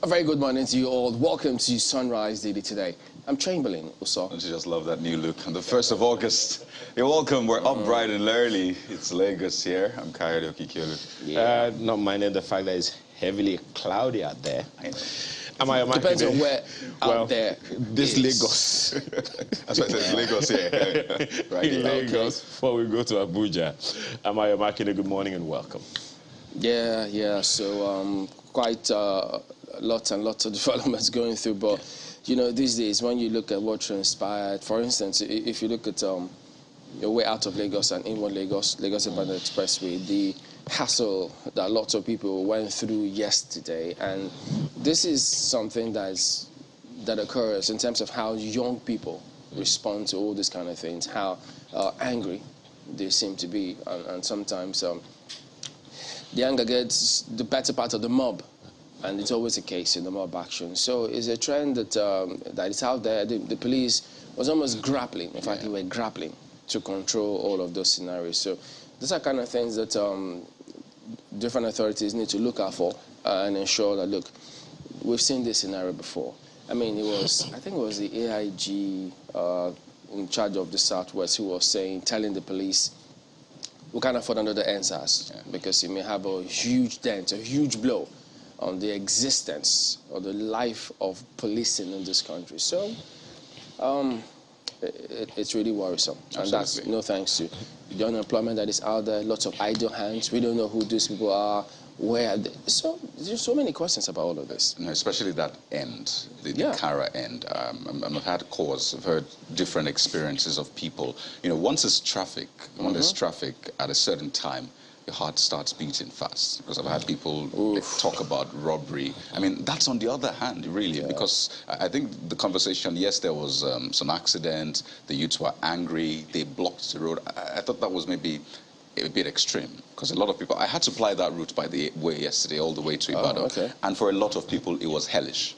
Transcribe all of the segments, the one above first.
A very good morning to you all. Welcome to Sunrise Daily today. I'm Chamberlain also. Don't you just love that new look? On the 1st of August, you're welcome. We're up bright and early. It's Lagos here. I'm Kayode Okikiolu. Not minding the fact that it's heavily cloudy out there. Depends on where out there. This Lagos. That's why I said Lagos here. Right. Lagos, before we go to Abuja. Amaya Makinde, good morning and welcome. Yeah. So quite lots and lots of developments going through, but you know, these days when you look at what transpired, for instance, if you look at your way out of Lagos and inward Lagos-Ibadan Expressway, the hassle that lots of people went through yesterday, and this is something that occurs in terms of how young people respond to all these kind of things, how angry they seem to be, and sometimes the anger gets the better part of the mob, and it's always the case in the mob action. So it's a trend that that is out there. The police was almost grappling. In fact, they were grappling to control all of those scenarios. So these are kind of things that different authorities need to look out for and ensure that, look, we've seen this scenario before. I mean, I think it was the AIG in charge of the Southwest who was telling the police, we can't afford another NSAS because it may have a huge dent, a huge blow on the existence or the life of policing in this country. So it's really worrisome. Absolutely. And that's no thanks to the unemployment that is out there, lots of idle hands. We don't know who these people are, where are they? So there's so many questions about all of this. No, especially that end, the Kara end. I've had cause, I've heard different experiences of people. You know, once there's traffic at a certain time, your heart starts beating fast. Because I've had people talk about robbery. I mean, that's on the other hand, really, because I think the conversation, yes, there was some accident, the youths were angry, they blocked the road. I thought that was maybe a bit extreme, because a lot of people, I had to fly that route, by the way, yesterday, all the way to Ibadan. And for a lot of people, it was hellish.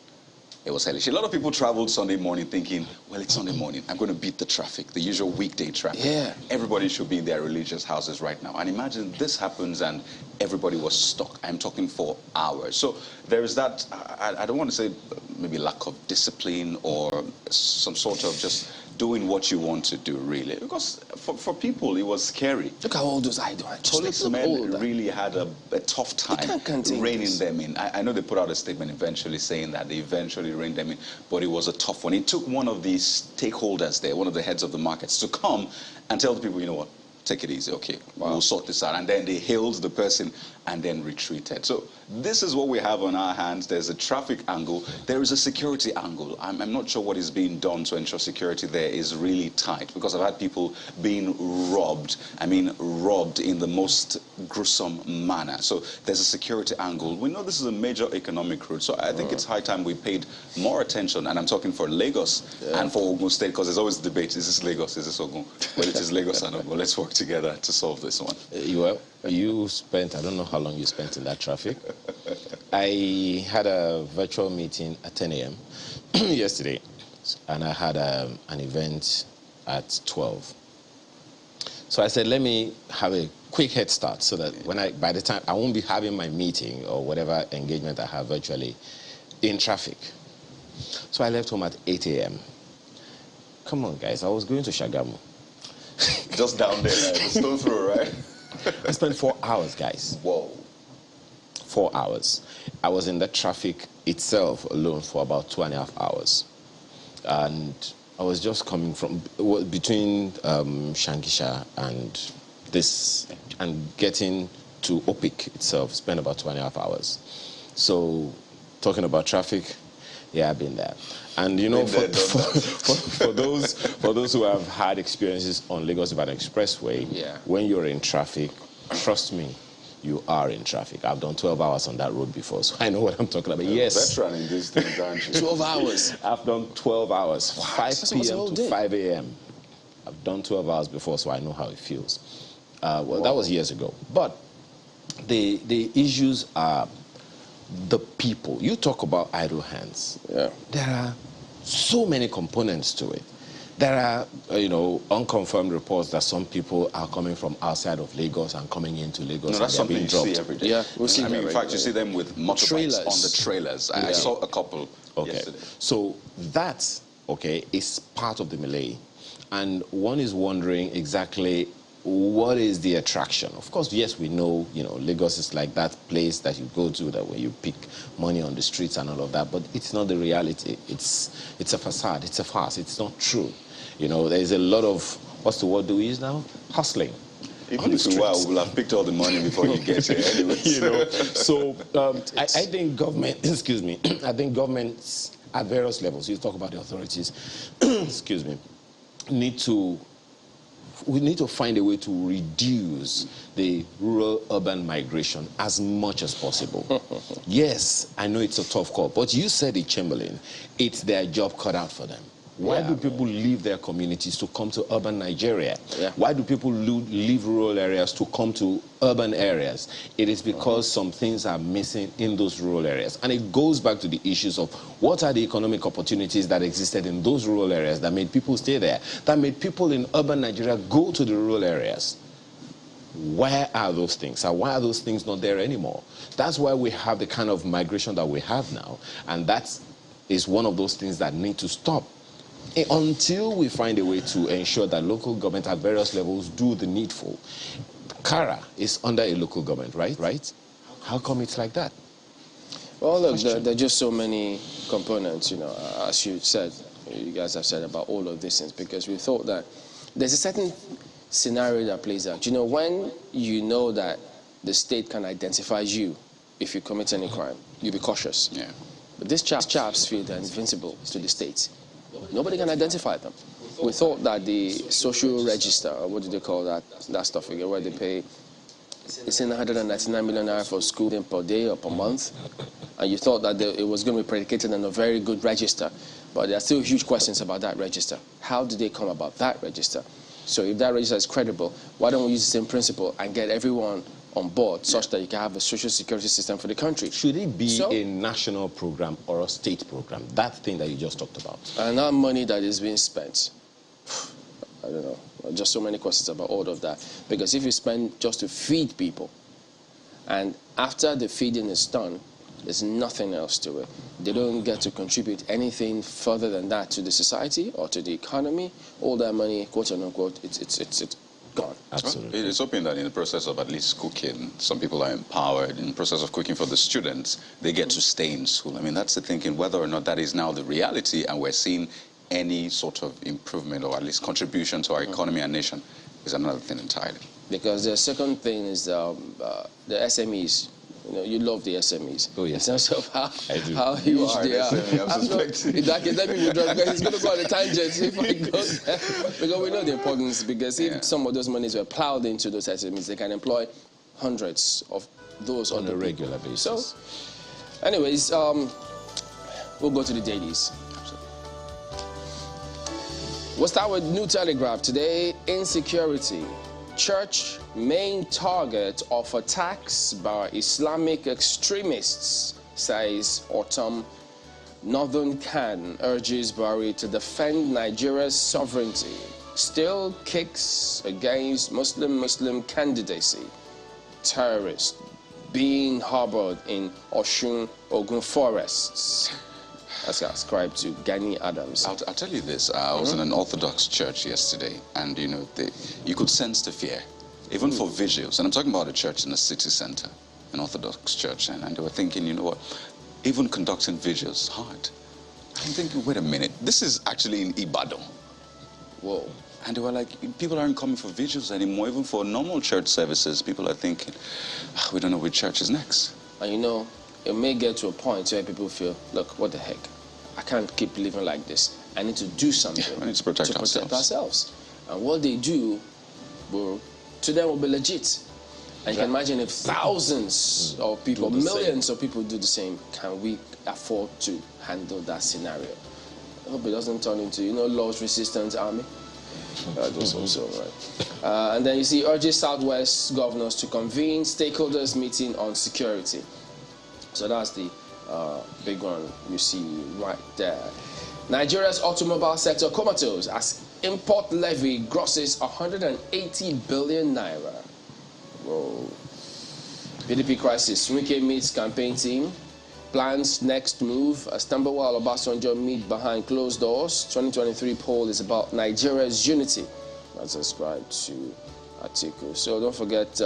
It was hellish. A lot of people traveled Sunday morning thinking, well, it's Sunday morning, I'm going to beat the traffic, the usual weekday traffic. Everybody should be in their religious houses right now. And imagine this happens and everybody was stuck. I'm talking for hours. So there is that, I don't want to say maybe lack of discipline or some sort of just doing what you want to do, really. Because for people, it was scary. Look how old those idle hands. Policemen really had a tough time reining them in. I know they put out a statement eventually saying that they eventually reined them in, but it was a tough one. It took one of the stakeholders there, one of the heads of the markets, to come and tell the people, you know what, take it easy, okay, we'll sort this out. And then they hailed the person and then retreated. So this is what we have on our hands. There's a traffic angle. There is a security angle. I'm not sure what is being done to ensure security there is really tight, because I've had people being robbed. I mean, robbed in the most gruesome manner. So there's a security angle. We know this is a major economic route. So I think it's high time we paid more attention. And I'm talking for Lagos and for Ogun State, because there's always debate. Is this Lagos? Is this Ogun? Well, it is Lagos and Ogun. Let's work together to solve this one. You spent, I don't know how long you spent in that traffic. I had a virtual meeting at 10 a.m. yesterday, and I had an event at 12. So I said, let me have a quick head start so that by the time I won't be having my meeting or whatever engagement I have virtually in traffic. So I left home at 8 a.m. Come on, guys, I was going to Shagamu. Just down there, the stone throw, right? I spent 4 hours, guys. Whoa. 4 hours. I was in the traffic itself alone for about 2.5 hours. And I was just coming from between Shankisha and getting to Opik itself, spent about 2.5 hours. So talking about traffic, yeah, I've been there. And you know, for those who have had experiences on Lagos-Ibadan Expressway, when you're in traffic, trust me, you are in traffic. I've done 12 hours on that road before, so I know what I'm talking about. Yes. Veteran in these things, aren't you? 12 hours. I've done 12 hours, wow, 5 p.m. to 5 a.m. I've done 12 hours before, so I know how it feels. Well, that was years ago. But the issues are the people. You talk about idle hands. Yeah. There are so many components to it. There are, unconfirmed reports that some people are coming from outside of Lagos and coming into Lagos. No, that's something you see every day. Yeah, we'll see. I mean, in fact, you see them with motorbikes on the trailers. I saw a couple yesterday. So that, is part of the melee. And one is wondering exactly what is the attraction. Of course, yes, we know, Lagos is like that place that you go to that where you pick money on the streets and all of that, but it's not the reality. It's a facade, it's a farce, it's not true. There's a lot of, what's the word do we use now? Hustling. Even if you will have picked all the money before you get here anyway. So I think government, I think governments at various levels, you talk about the authorities, we need to find a way to reduce the rural-urban migration as much as possible. Yes, I know it's a tough call, but you said it, Chamberlain, it's their job cut out for them. Why do people leave their communities to come to urban Nigeria? Why do people leave rural areas to come to urban areas? It is because some things are missing in those rural areas. And it goes back to the issues of what are the economic opportunities that existed in those rural areas that made people stay there, that made people in urban Nigeria go to the rural areas. Where are those things? And why are those things not there anymore? That's why we have the kind of migration that we have now. And that is one of those things that need to stop. Until we find a way to ensure that local government at various levels do the needful. Kara is under a local government, right? How come it's like that? Well, look, there are just so many components, as you said, you guys have said about all of these things, because we thought that there's a certain scenario that plays out. When you know that the state can identify you if you commit any crime, you be cautious. Yeah. But these chaps feel they're invincible to the state. Nobody can identify them. We thought that the social register, or what do they call that stuff again, where they pay, it's in 199 million naira for school per day or per month, and you thought that it was going to be predicated on a very good register, but there are still huge questions about that register. How did they come about that register? So if that register is credible, why don't we use the same principle and get everyone on board such that you can have a social security system for the country? Should it be a national program or a state program? That thing that you just talked about. And that money that is being spent, I don't know. Just so many questions about all of that. Because if you spend just to feed people, and after the feeding is done, there's nothing else to it. They don't get to contribute anything further than that to the society or to the economy. All that money, quote unquote, it's gone. Absolutely. It's hoping that in the process of at least cooking, some people are empowered. In the process of cooking for the students, they get to stay in school. I mean, that's the thinking, whether or not that is now the reality and we're seeing any sort of improvement or at least contribution to our economy and nation is another thing entirely. Because the second thing is the SMEs. You love the SMEs. Oh, yes. In terms of how huge they are. In that case, let me withdraw, because he's going to go on a tangent if I go there. Because we know the importance, because if some of those monies were plowed into those SMEs, they can employ hundreds of those on a regular basis. So, anyways, we'll go to the dailies. We'll start with New Telegraph. Today, insecurity. Church main target of attacks by Islamic extremists, says Autumn. Northern Khan urges Buhari to defend Nigeria's sovereignty. Still kicks against Muslim candidacy. Terrorists being harbored in Ogun forests. That's ascribed to Gani Adams. I'll tell you this. I was in an Orthodox church yesterday, and you could sense the fear, even for vigils. And I'm talking about a church in a city center, an Orthodox church, and they were thinking, you know what, even conducting vigils is hard. I'm thinking, wait a minute, this is actually in Ibadan. Whoa. And they were like, people aren't coming for vigils anymore. Even for normal church services, people are thinking, we don't know which church is next. And it may get to a point where people feel, look, what the heck? I can't keep living like this. I need to do something we need to protect ourselves. And what they do, to them, will be legit. And you can imagine if thousands of people, millions of people do the same, can we afford to handle that scenario? I hope it doesn't turn into, Lord's resistance army. Just also, right. And then you see, urges Southwest governors to convene stakeholders meeting on security. So that's the big one you see right there. Nigeria's automobile sector comatose as import levy grosses 180 billion naira. Whoa. PDP crisis. Wike meets campaign team. Plans next move. As Tambawa Obasanjo meet behind closed doors. 2023 poll is about Nigeria's unity. That's ascribed to Atiku. So don't forget,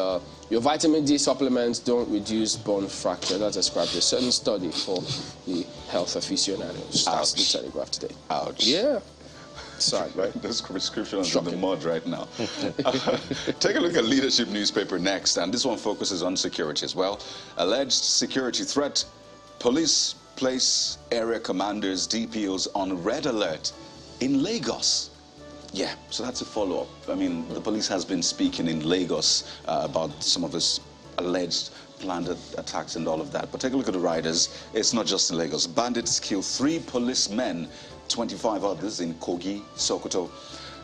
your vitamin D supplements don't reduce bone fracture. That's ascribed to a certain study for the health aficionados. That's the Telegraph today. Ouch. Yeah. Sorry, right? This prescription is in the mud right now. Take a look at Leadership newspaper next, and this one focuses on security as well. Alleged security threat. Police place area commanders, DPOs on red alert in Lagos. Yeah, so that's a follow-up. I mean, the police has been speaking in Lagos about some of this alleged planned attacks and all of that. But take a look at the riders. It's not just in Lagos. Bandits kill 3 policemen, 25 others in Kogi, Sokoto.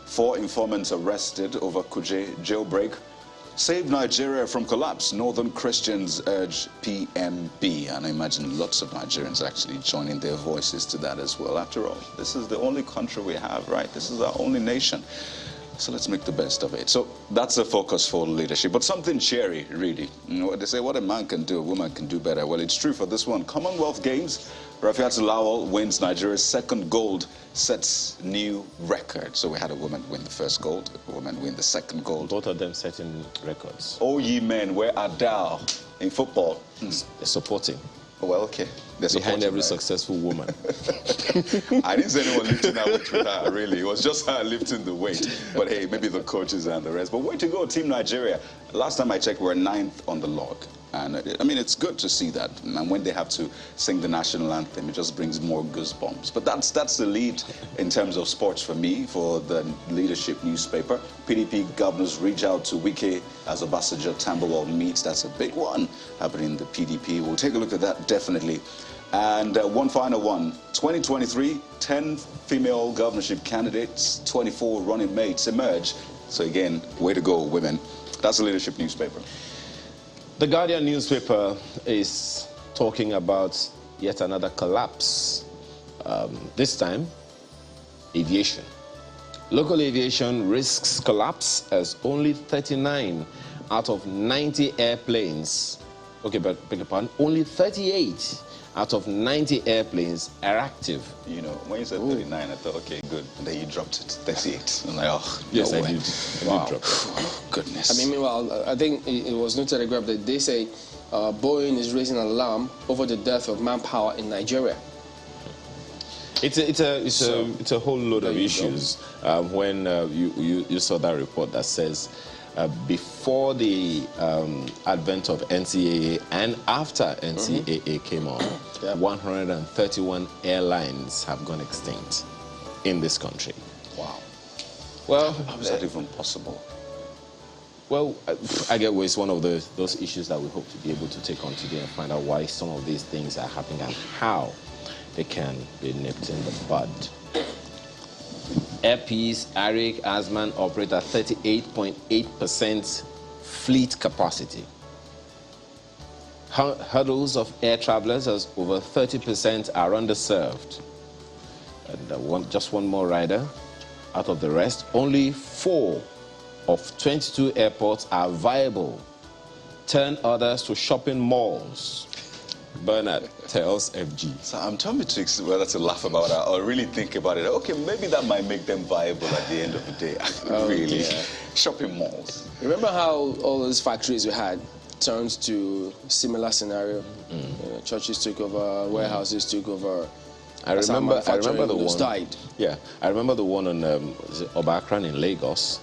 4 informants arrested over Kuje jailbreak. Save Nigeria from collapse. Northern Christians urge PMB. And I imagine lots of Nigerians actually joining their voices to that as well. After all, this is the only country we have, right? This is our only nation. So let's make the best of it. So that's a focus for leadership. But something cheery, really. You know, they say what a man can do, a woman can do better. Well, it's true for this one. Commonwealth Games, Rafiat Lawal wins Nigeria's 2nd gold, sets new record. So we had a woman win the 1st gold, a woman win the 2nd gold. Both of them setting records. Oh, ye men, where are thou in football? They're supporting. Well, okay. Behind every right? successful woman. I didn't see anyone lifting that weight with her, really. It was just her lifting the weight. But hey, maybe the coaches and the rest. But way to go, Team Nigeria. Last time I checked, we're 9th on the log. And I mean, it's good to see that. And when they have to sing the national anthem, it just brings more goosebumps. But that's the lead in terms of sports for me, for the Leadership newspaper. PDP governors reach out to Wike as Obasanjo Tambawa meets. That's a big one happening in the PDP. We'll take a look at that, definitely. And one final one. 2023, 10 female governorship candidates, 24 running mates emerge. So again, way to go, women. That's the Leadership newspaper. The Guardian newspaper is talking about yet another collapse. This time, aviation. Local aviation risks collapse as only 39 out of 90 airplanes, okay, but beg your pardon, only 38 out of 90 airplanes are active. You know, when you said 39, I thought, okay, good. And then you dropped it, 38. I'm like, oh, yes, no I way. did. Wow. I did drop it. Goodness. I mean, meanwhile, I think it was no Telegraph that they say Boeing is raising an alarm over the death of Manpower in Nigeria. It's a whole load of issues. When you saw that report that says before the advent of NCAA and after NCAA came on, 131 airlines have gone extinct in this country. Wow. Well, how is that even possible? Well, I get it's one of those issues that we hope to be able to take on today and find out why some of these things are happening and how they can be nipped in the bud. Air Peace, Arik, Asman operate at 38.8% fleet capacity. Hurdles of air travelers as over 30% are underserved. And just one more rider. Out of the rest, only 4 of 22 airports are viable. Turn others to shopping malls. Bernard tells FG. So I'm trying to whether to laugh about it or really think about it. Okay, maybe that might make them viable at the end of the day. Really. Yeah. Shopping malls. Remember how all those factories we had turned to similar scenario? Churches took over, warehouses took over. I remember the one. Died. Yeah, I remember the one on Obakran in Lagos.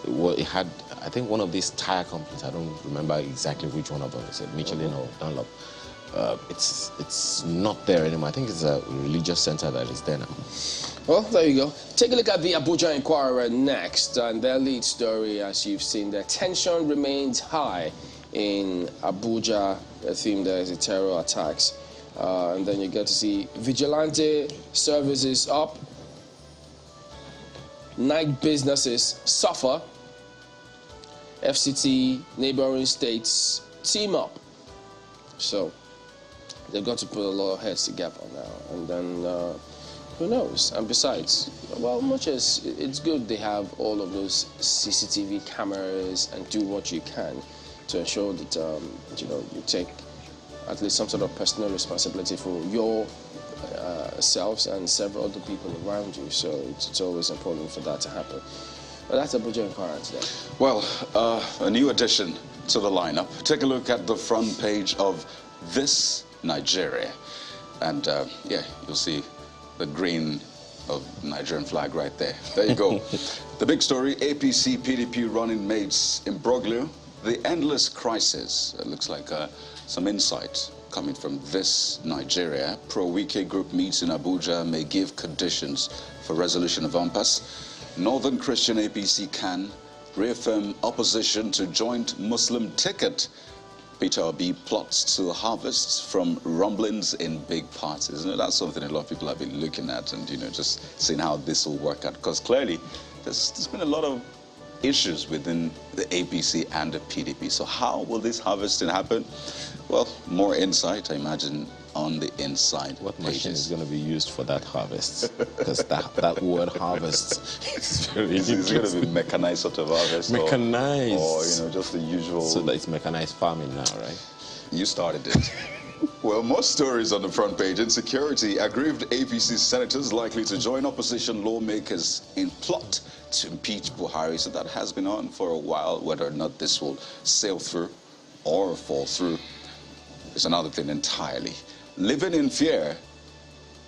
It had, I think, one of these tire companies. I don't remember exactly which one of them. It's Michelin or Dunlop. It's not there anymore. I think it's a religious center that is there now. Well, there you go. Take a look at the Abuja Inquirer next, and their lead story, as you've seen, the tension remains high in Abuja. The theme there is the terror attacks. And then you get to see vigilante services up. Night businesses suffer. FCT, neighboring states team up. So they've got to put a lot of heads together now. And then Who knows? And besides, well, much as it's good they have all of those CCTV cameras and do what you can to ensure that you take at least some sort of personal responsibility for your selves and several other people around you. So it's always important for that to happen. But that's Abuja Inquirer today. Well, a new addition to the lineup. Take a look at the front page of This Nigeria. And yeah, you'll see the green of Nigerian flag right there. There you go. The big story, APC, PDP running mates imbroglio. The endless crisis. It looks like some insight coming from This Nigeria. Pro-Wike group meets in Abuja, may give conditions for resolution of impasse. Northern Christian APC can reaffirm opposition to joint Muslim ticket. Peter Obi plots to harvest from rumblings in big parties. That's something a lot of people have been looking at and, just seeing how this will work out. Because clearly, there's been a lot of issues within the APC and the PDP. So how will this harvesting happen? Well, more insight, I imagine, on the inside. What machine is going to be used for that harvest? Because that word harvest is very It's going to be mechanized sort of harvest. Mechanized. Or just the usual. So that it's mechanized farming now, right? You started it. Well, more stories on the front page. Insecurity, aggrieved APC senators likely to join opposition lawmakers in plot to impeach Buhari. So that has been on for a while. Whether or not this will sail through or fall through is another thing entirely. Living in fear,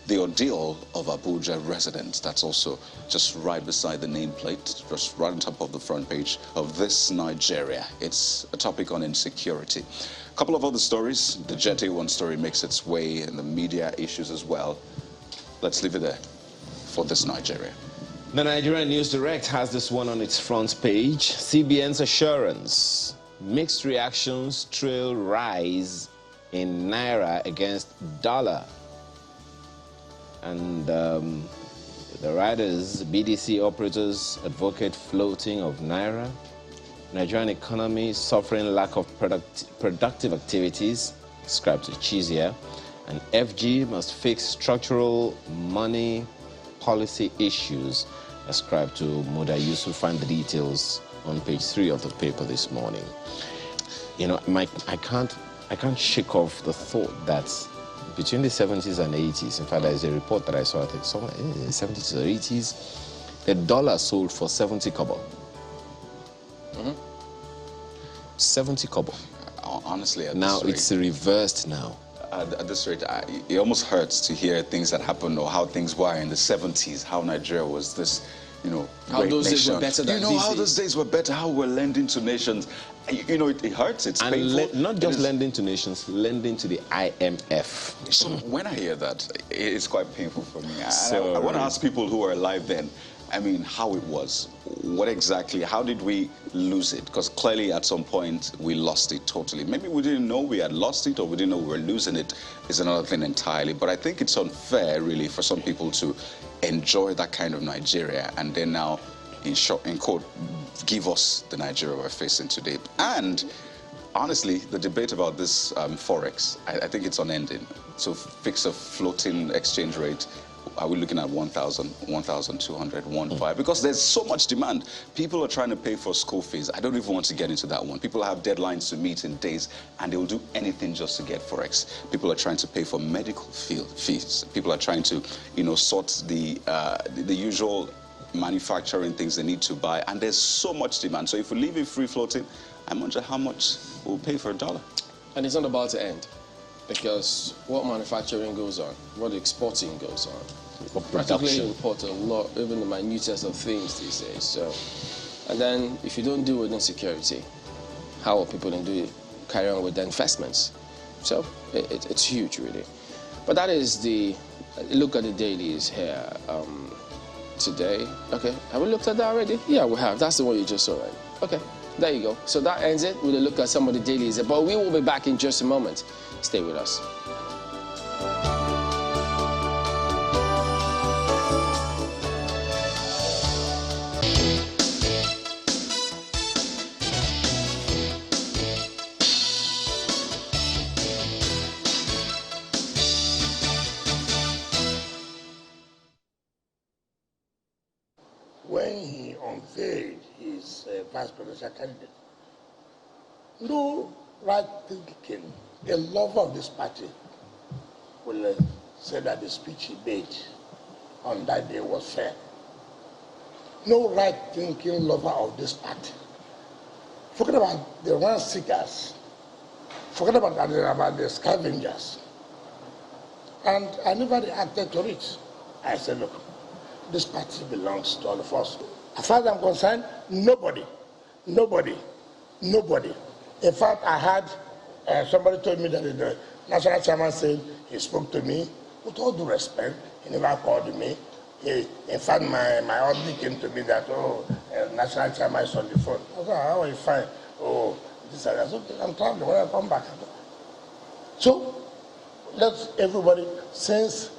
the ordeal of Abuja residents. That's also just right beside the nameplate, just right on top of the front page of This Nigeria. It's a topic on insecurity. A couple of other stories. The Jetty one story makes its way in the media issues as well. Let's leave it there for This Nigeria. The Nigerian News Direct has this one on its front page. CBN's assurance. Mixed reactions trail rise in Naira against dollar. And the riders, BDC operators advocate floating of Naira. Nigerian economy suffering lack of productive activities, ascribed to Chizia. And FG must fix structural money policy issues, ascribed to Muda Yusuf. Find the details on page 3 of the paper this morning. I can't shake off the thought that between the 70s and 80s, in fact, there's a report that I saw, I think, somewhere in the 70s or 80s, the dollar sold for 70 kobo. 70 kobo. Honestly, now it's reversed now. At this rate, it almost hurts to hear things that happened or how things were in the 70s, how Nigeria was this, how great those nation. days were better than these how days. Those days were better, how we're lending to nations. It hurts, it's painful. Not just lending to nations, lending to the IMF. So when I hear that, it's quite painful for me. So, I want to ask people who were alive then, how it was. What exactly, how did we lose it? Because clearly at some point we lost it totally. Maybe we didn't know we had lost it or we didn't know we were losing it is another thing entirely. But I think it's unfair really for some people to enjoy that kind of Nigeria and then now, in quote, give us the Nigeria we're facing today. And honestly, the debate about this Forex, I think it's unending. So fix a floating exchange rate. Are we looking at 1,000, 1,200, 1,500? Because there's so much demand. People are trying to pay for school fees. I don't even want to get into that one. People have deadlines to meet in days, and they will do anything just to get Forex. People are trying to pay for medical fees. People are trying to, sort the usual manufacturing things they need to buy, and there's so much demand. So if we leave it free floating, I wonder how much we'll pay for a dollar. And it's not about to end, because what manufacturing goes on, what exporting goes on. Practically import a lot, even the minutest of things these days. So, and then if you don't deal with insecurity, how are people going to carry on with their investments? So it's huge, really. But that is the look at the dailies here today. Okay, have we looked at that already? Yeah, we have. That's the one you just saw, right? Okay, there you go. So that ends it with a look at some of the dailies. But we will be back in just a moment. Stay with us. when he unveiled his vice presidential candidate. No right-thinking, a lover of this party, will say that the speech he made on that day was fair. No right-thinking lover of this party. Forget about the rent seekers. Forget about the scavengers. And I never reacted to it. I said, look, this party belongs to all of us. As far as I'm concerned, nobody. In fact, I had somebody told me that the national chairman said he spoke to me. With all due respect, he never called me. In fact, my audit came to me that, national chairman is on the phone. I said, how are you fine? Oh, this and that. I said, okay, I'm traveling. When I come back. So, let's everybody, since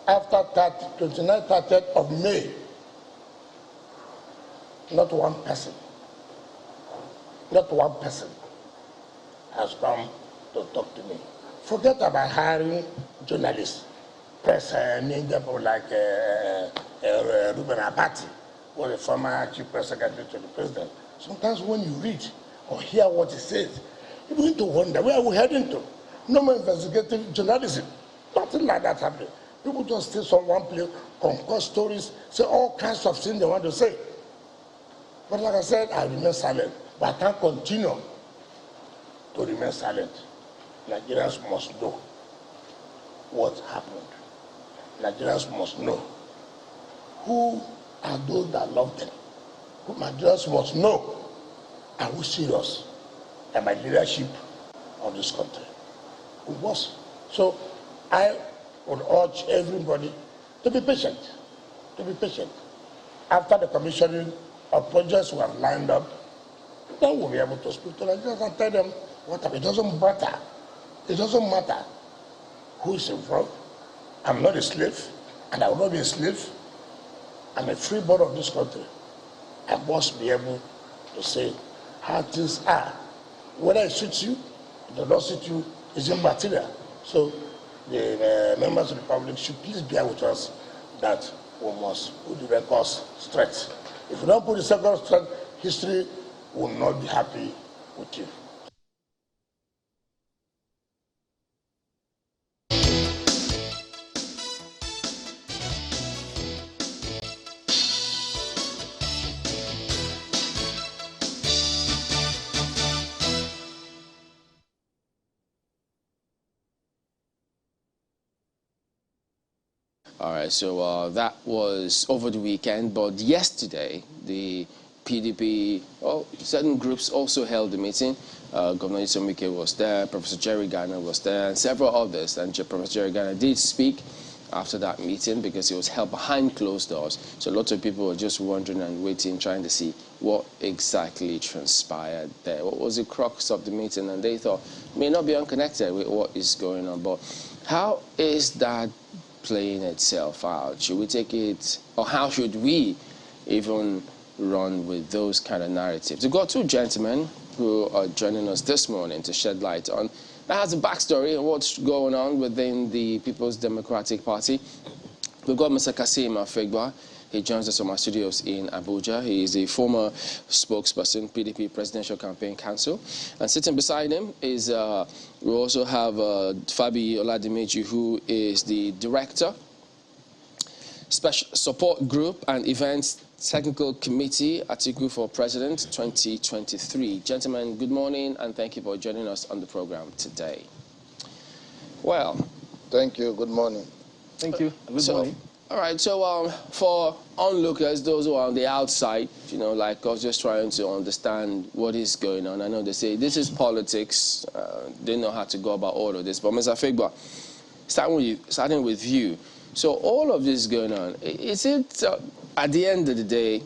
after 29th, 30th of May, not one person has come to talk to me. Forget about hiring journalists, press named people like Ruben Abati, who was a former chief press secretary to the president. Sometimes when you read or hear what he says, you begin to wonder, where are we heading to? No more investigative journalism. Nothing like that happening. People just stay on one place, concoct stories, say all kinds of things they want to say. But like I said, I remain silent. But I can't continue to remain silent. Nigerians must know what happened. Nigerians must know who are those that love them. Nigerians must know, are we serious about leadership of this country? It was. So I would urge everybody to be patient, After the commissioning of projects we have lined up, then we'll be able to speak to Nigerians and tell them what happened. It doesn't matter. It doesn't matter who is involved. I'm not a slave, and I will not be a slave. I'm a free born of this country. I must be able to say how things are. Whether it suits you, it does not suit you, it's immaterial. So the members of the public should please bear with us that we must put the records straight. If we don't put the records straight, history will not be happy with you. All right, so that was over the weekend, but yesterday the PDP, certain groups also held a meeting. Governor Isomike was there, Professor Jerry Garner was there, and several others. And Professor Jerry Garner did speak after that meeting because it was held behind closed doors. So lots of people were just wondering and waiting, trying to see what exactly transpired there. What was the crux of the meeting? And they thought it may not be unconnected with what is going on. But how is that playing itself out? Should we take it, or how should we even run with those kind of narratives? We've got two gentlemen who are joining us this morning to shed light on that has a backstory on what's going on within the People's Democratic Party. We've got Mr. Kasim Afegba. He joins us from our studios in Abuja. He is a former spokesperson, PDP Presidential Campaign Council. And sitting beside him is, we also have Fabi Oladimeji, who is the Director, Special Support Group and Events Technical Committee, Atiku for President 2023. Gentlemen, good morning, and thank you for joining us on the program today. Well, thank you. Good morning. Thank you. Good morning. All right, so for onlookers, those who are on the outside, like us just trying to understand what is going on. I know they say this is politics. They know how to go about all of this. But Mr. Figba, starting with you. So all of this going on, is it, at the end of the day,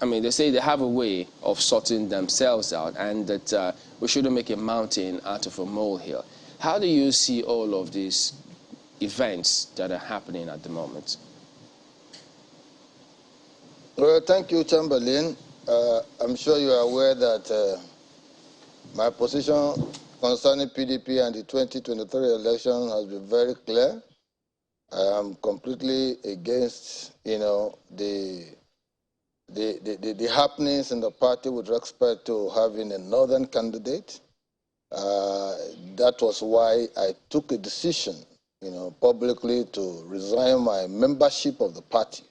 I mean, they say they have a way of sorting themselves out and that we shouldn't make a mountain out of a molehill. How do you see all of these events that are happening at the moment? Well, thank you, Chamberlain. I'm sure you are aware that my position concerning PDP and the 2023 election has been very clear. I am completely against, the the happenings in the party with respect to having a northern candidate. That was why I took a decision, publicly to resign my membership of the party.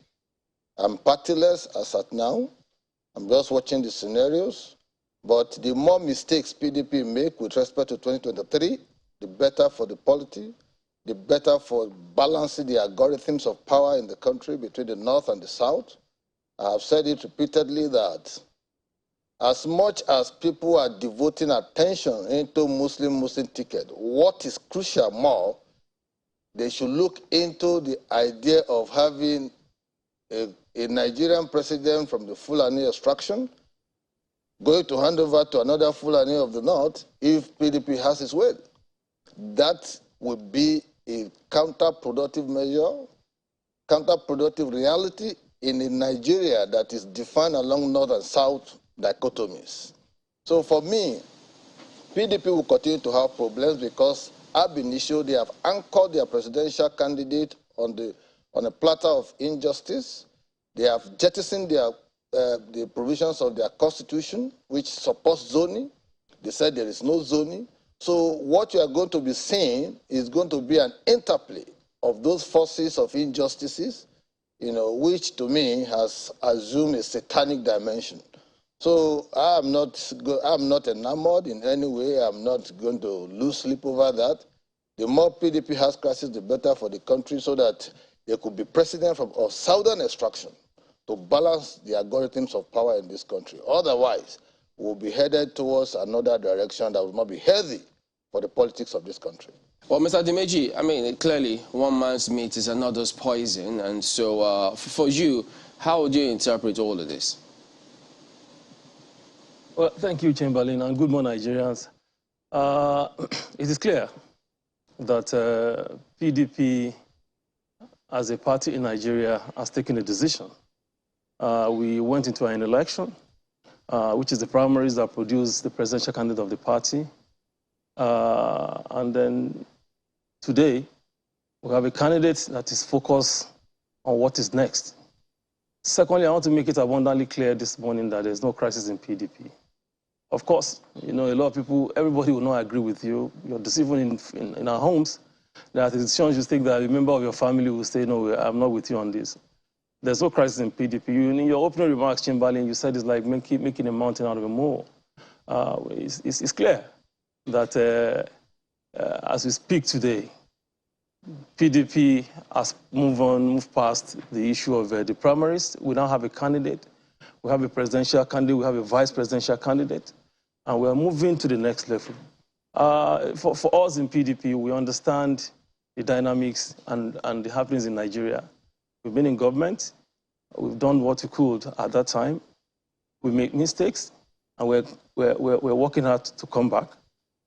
I'm partyless as at now. I'm just watching the scenarios. But the more mistakes PDP make with respect to 2023, the better for the polity, the better for balancing the algorithms of power in the country between the North and the South. I have said it repeatedly that as much as people are devoting attention into Muslim ticket, what is crucial more, they should look into the idea of having a Nigerian president from the Fulani extraction going to hand over to another Fulani of the North if PDP has its way. That would be a counterproductive measure, counterproductive reality in a Nigeria that is defined along North and South dichotomies. So for me, PDP will continue to have problems because ab initio they have anchored their presidential candidate on a platter of injustice. They have jettisoned the provisions of their constitution, which supports zoning. They said there is no zoning. So what you are going to be seeing is going to be an interplay of those forces of injustices, which to me has assumed a satanic dimension. So I'm not enamored in any way. I'm not going to lose sleep over that. The more PDP has crisis, the better for the country, so that there could be president of southern extraction to balance the algorithms of power in this country. Otherwise, we'll be headed towards another direction that will not be healthy for the politics of this country. Well, Mr. Dimeji, I mean, clearly, one man's meat is another's poison. And so for you, how would you interpret all of this? Well, thank you, Chamberlain, and good morning, Nigerians. It is clear that PDP, as a party in Nigeria, has taken a decision. We went into an election, which is the primaries that produced the presidential candidate of the party. And then today, we have a candidate that is focused on what is next. Secondly, I want to make it abundantly clear this morning that there's no crisis in PDP. Of course, a lot of people, everybody will not agree with you. You're deceiving in our homes. There are decisions you think that a member of your family will say, no, I'm not with you on this. There's no crisis in PDP. In your opening remarks, Chamberlain, you said it's like making a mountain out of a mole. It's clear that as we speak today, PDP has moved past the issue of the primaries. We now have a candidate. We have a presidential candidate. We have a vice presidential candidate. And we are moving to the next level. For us in PDP, we understand the dynamics and the happenings in Nigeria. We've been in government. We've done what we could at that time. We make mistakes, and we're working hard to come back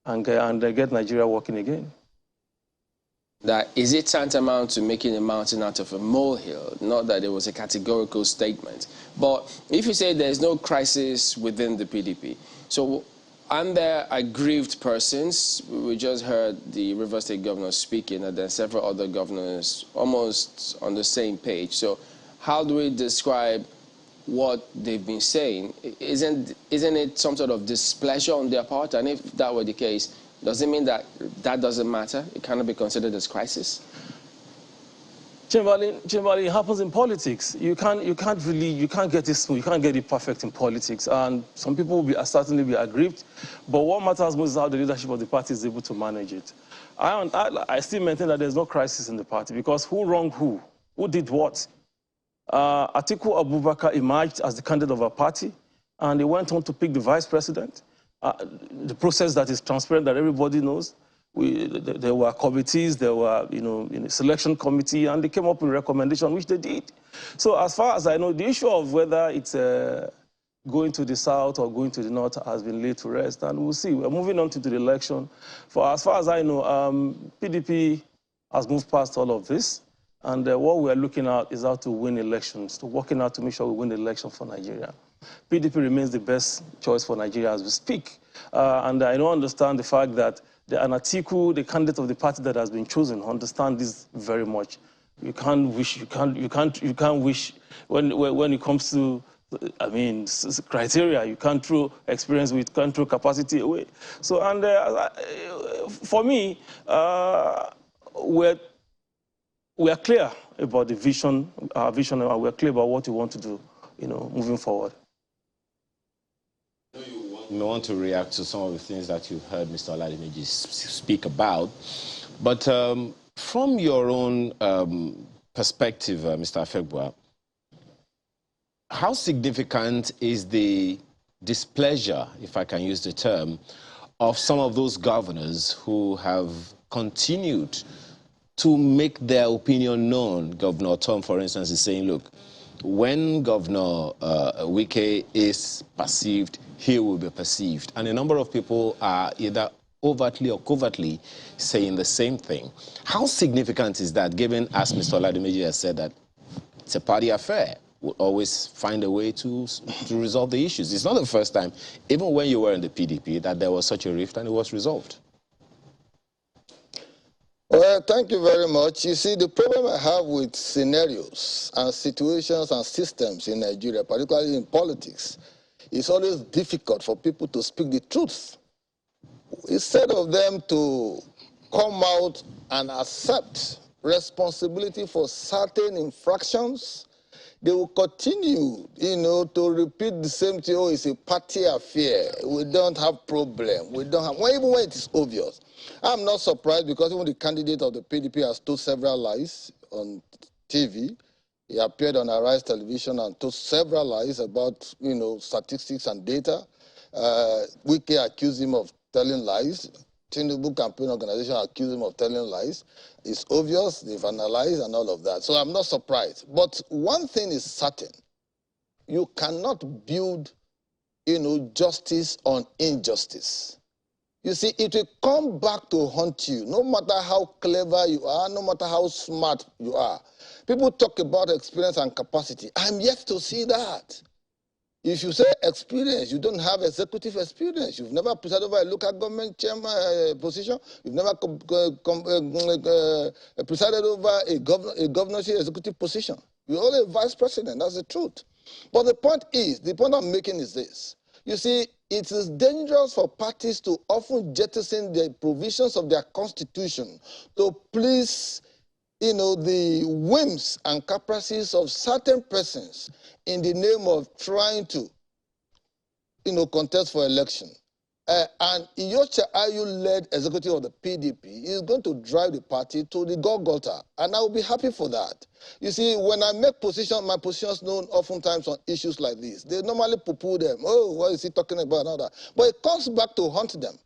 and get Nigeria working again. That is it tantamount to making a mountain out of a molehill? Not that it was a categorical statement. But if you say there's no crisis within the PDP, so aren't there aggrieved persons? We just heard the River State governor speaking, and then several other governors almost on the same page. So how do we describe what they've been saying? Isn't it some sort of displeasure on their part? And if that were the case, does it mean that that doesn't matter? It cannot be considered as crisis? Chamberlain, it happens in politics. You can't get it smooth. You can't get it perfect in politics. And some people will certainly be aggrieved. But what matters most is how the leadership of the party is able to manage it. I still maintain that there's no crisis in the party, because who wronged who? Who did what? Atiku Abubakar emerged as the candidate of our party, and he went on to pick the vice president. The process that is transparent, that everybody knows. There were committees, there were selection committee, and they came up with a recommendation, which they did. So as far as I know, the issue of whether it's going to the south or going to the north has been laid to rest, and we'll see. We're moving on to the election. As far as I know, PDP has moved past all of this, and what we're looking at is how to win elections, working out to make sure we win the election for Nigeria. PDP remains the best choice for Nigeria as we speak. And I don't understand the fact that Atiku, the candidate of the party that has been chosen, understand this very much. You can't wish when it comes to I mean, criteria. You can't throw experience with, can't throw capacity away. So, and for me, we are clear about the vision, our vision, and we're clear about what we want to do, moving forward. You may want to react to some of the things that you've heard Mr. Oladimeji speak about, but from your own perspective, Mr. Afegbua, how significant is the displeasure, if I can use the term, of some of those governors who have continued to make their opinion known? Governor Tom, for instance, is saying, look, when Governor Wike is perceived, he will be perceived. And a number of people are either overtly or covertly saying the same thing. How significant is that, given, as Mr. Oladimeji has said, that it's a party affair? We'll always find a way to resolve the issues. It's not the first time, even when you were in the PDP, that there was such a rift and it was resolved. Well, thank you very much. You see, the problem I have with scenarios and situations and systems in Nigeria, particularly in politics, it's always difficult for people to speak the truth. Instead of them to come out and accept responsibility for certain infractions, they will continue, to repeat the same thing. Oh, it's a party affair. We don't have problem. We don't have, well, even when it is obvious. I'm not surprised, because even the candidate of the PDP has told several lies on TV. He appeared on Arise Television and told several lies about, statistics and data. Wike accused him of telling lies. Tinubu campaign organization accused him of telling lies. It's obvious, they've analyzed and all of that. So I'm not surprised. But one thing is certain. You cannot build, justice on injustice. You see, it will come back to haunt you, no matter how clever you are, no matter how smart you are. People talk about experience and capacity. I'm yet to see that. If you say experience, you don't have executive experience. You've never presided over a local government chairman position. You've never presided over a governorship executive position. You're only a vice president. That's the truth. But the point I'm making is this. You see, it is dangerous for parties to often jettison the provisions of their constitution to please, the whims and caprices of certain persons in the name of trying to, contest for election. And Iyorchia Ayu-led executive of the PDP is going to drive the party to the Golgotha, and I will be happy for that. You see, when I make my positions known oftentimes on issues like this, they normally poo-poo them. Oh, what is he talking about and all that? But it comes back to haunt them.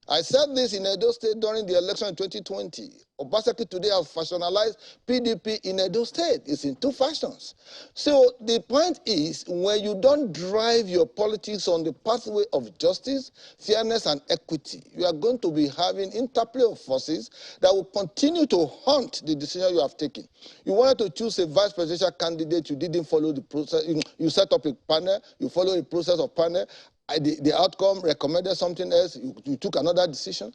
I said this in Edo State during the election in 2020. Obaseki today have fashionalized PDP in Edo State. It's in two fashions. So the point is, when you don't drive your politics on the pathway of justice, fairness, and equity, you are going to be having interplay of forces that will continue to haunt the decision you have taken. You wanted to choose a vice presidential candidate, you didn't follow the process. You set up a panel, you follow a process of panel. The outcome recommended something else, you took another decision.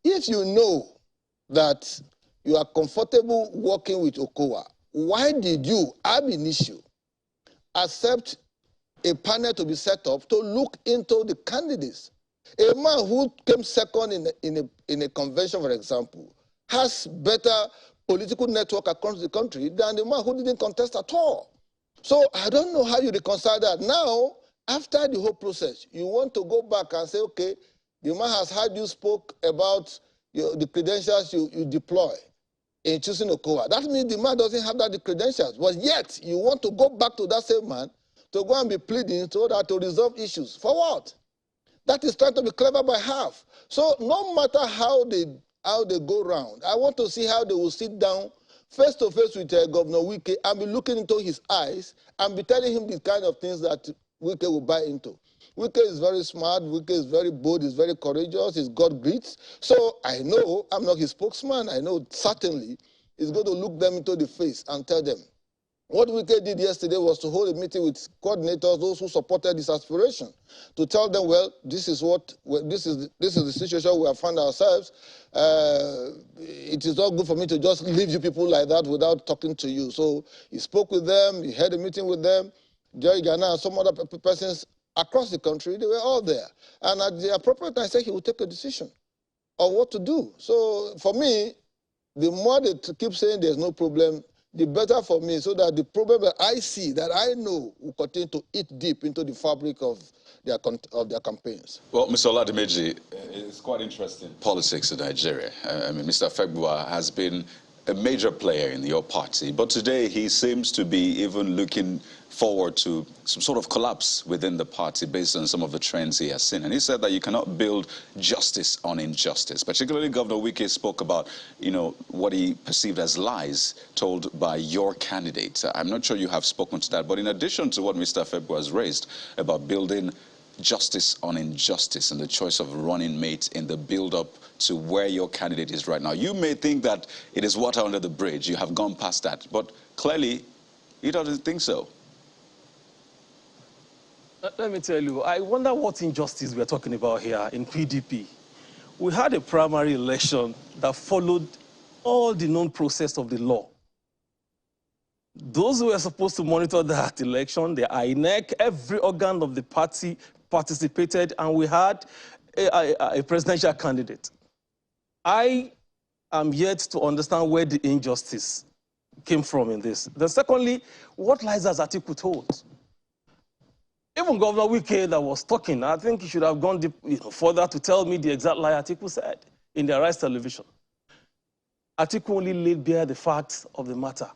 If you know that you are comfortable working with Okowa, why did you, ab initio, accept a panel to be set up to look into the candidates? A man who came second in a convention, for example, has better political network across the country than the man who didn't contest at all. So I don't know how you reconcile that. Now, after the whole process, you want to go back and say, okay, the man has heard you spoke about the credentials you deploy in choosing Okowa. That means the man doesn't have the credentials. But yet, you want to go back to that same man to go and be pleading so that to resolve issues. For what? That is trying to be clever by half. So no matter how they go round, I want to see how they will sit down face to face with Governor Wike and be looking into his eyes and be telling him the kind of things that Wike will buy into. Wike is very smart, Wike is very bold, he's very courageous, he's got grit. So I know, I'm not his spokesman, I know certainly he's going to look them into the face and tell them. What Wike did yesterday was to hold a meeting with coordinators, those who supported this aspiration, to tell them, well, this is the situation we have found ourselves. It is not good for me to just leave you people like that without talking to you. So he spoke with them, he had a meeting with them. Joy Ghana, and some other persons across the country, they were all there. And at the appropriate time, I said he would take a decision of what to do. So for me, the more they keep saying there's no problem, the better for me, so that the problem that I see, that I know, will continue to eat deep into the fabric of their campaigns. Well, Mr. Oladimeji, it's quite interesting, politics in Nigeria. I mean, Mr. Fegbuwa has been a major player in your party, but today he seems to be even looking forward to some sort of collapse within the party based on some of the trends he has seen. And he said that you cannot build justice on injustice. Particularly Governor Wike spoke about, what he perceived as lies told by your candidate. I'm not sure you have spoken to that, but in addition to what Mr. Fegbuwa has raised about building justice on injustice and the choice of running mate in the build-up to where your candidate is right now. You may think that it is water under the bridge. You have gone past that. But clearly, he doesn't think so. Let me tell you, I wonder what injustice we're talking about here in PDP. We had a primary election that followed all the known process of the law. Those who were supposed to monitor that election, the INEC, every organ of the party participated, and we had a presidential candidate. I am yet to understand where the injustice came from in this. Then secondly, what lies has Atiku told? Even Governor Wike that was talking, I think he should have gone deep, further to tell me the exact lie Atiku said in the Arise television. Atiku only laid bare the facts of the matter.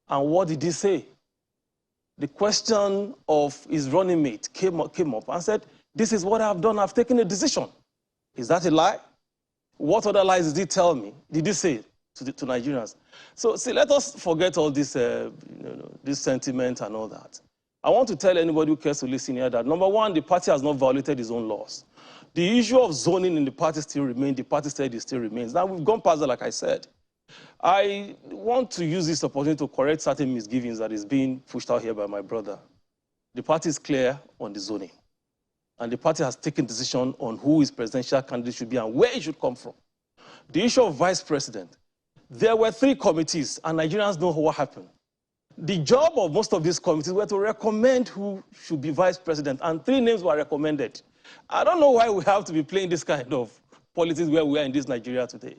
And what did he say? The question of his running mate came up and said, this is what I've done, I've taken a decision. Is that a lie? What other lies did he tell me? Did he say to Nigerians? So see, let us forget all this, this sentiment and all that. I want to tell anybody who cares to listen here that, number one, the party has not violated its own laws. The issue of zoning in the party still remains, the party said it still remains. Now, we've gone past that, like I said. I want to use this opportunity to correct certain misgivings that is being pushed out here by my brother. The party is clear on the zoning. And the party has taken decision on who his presidential candidate should be and where he should come from. The issue of vice president, there were 3 committees, and Nigerians know what happened. The job of most of these committees were to recommend who should be vice president, and 3 names were recommended. I don't know why we have to be playing this kind of politics where we are in this Nigeria today.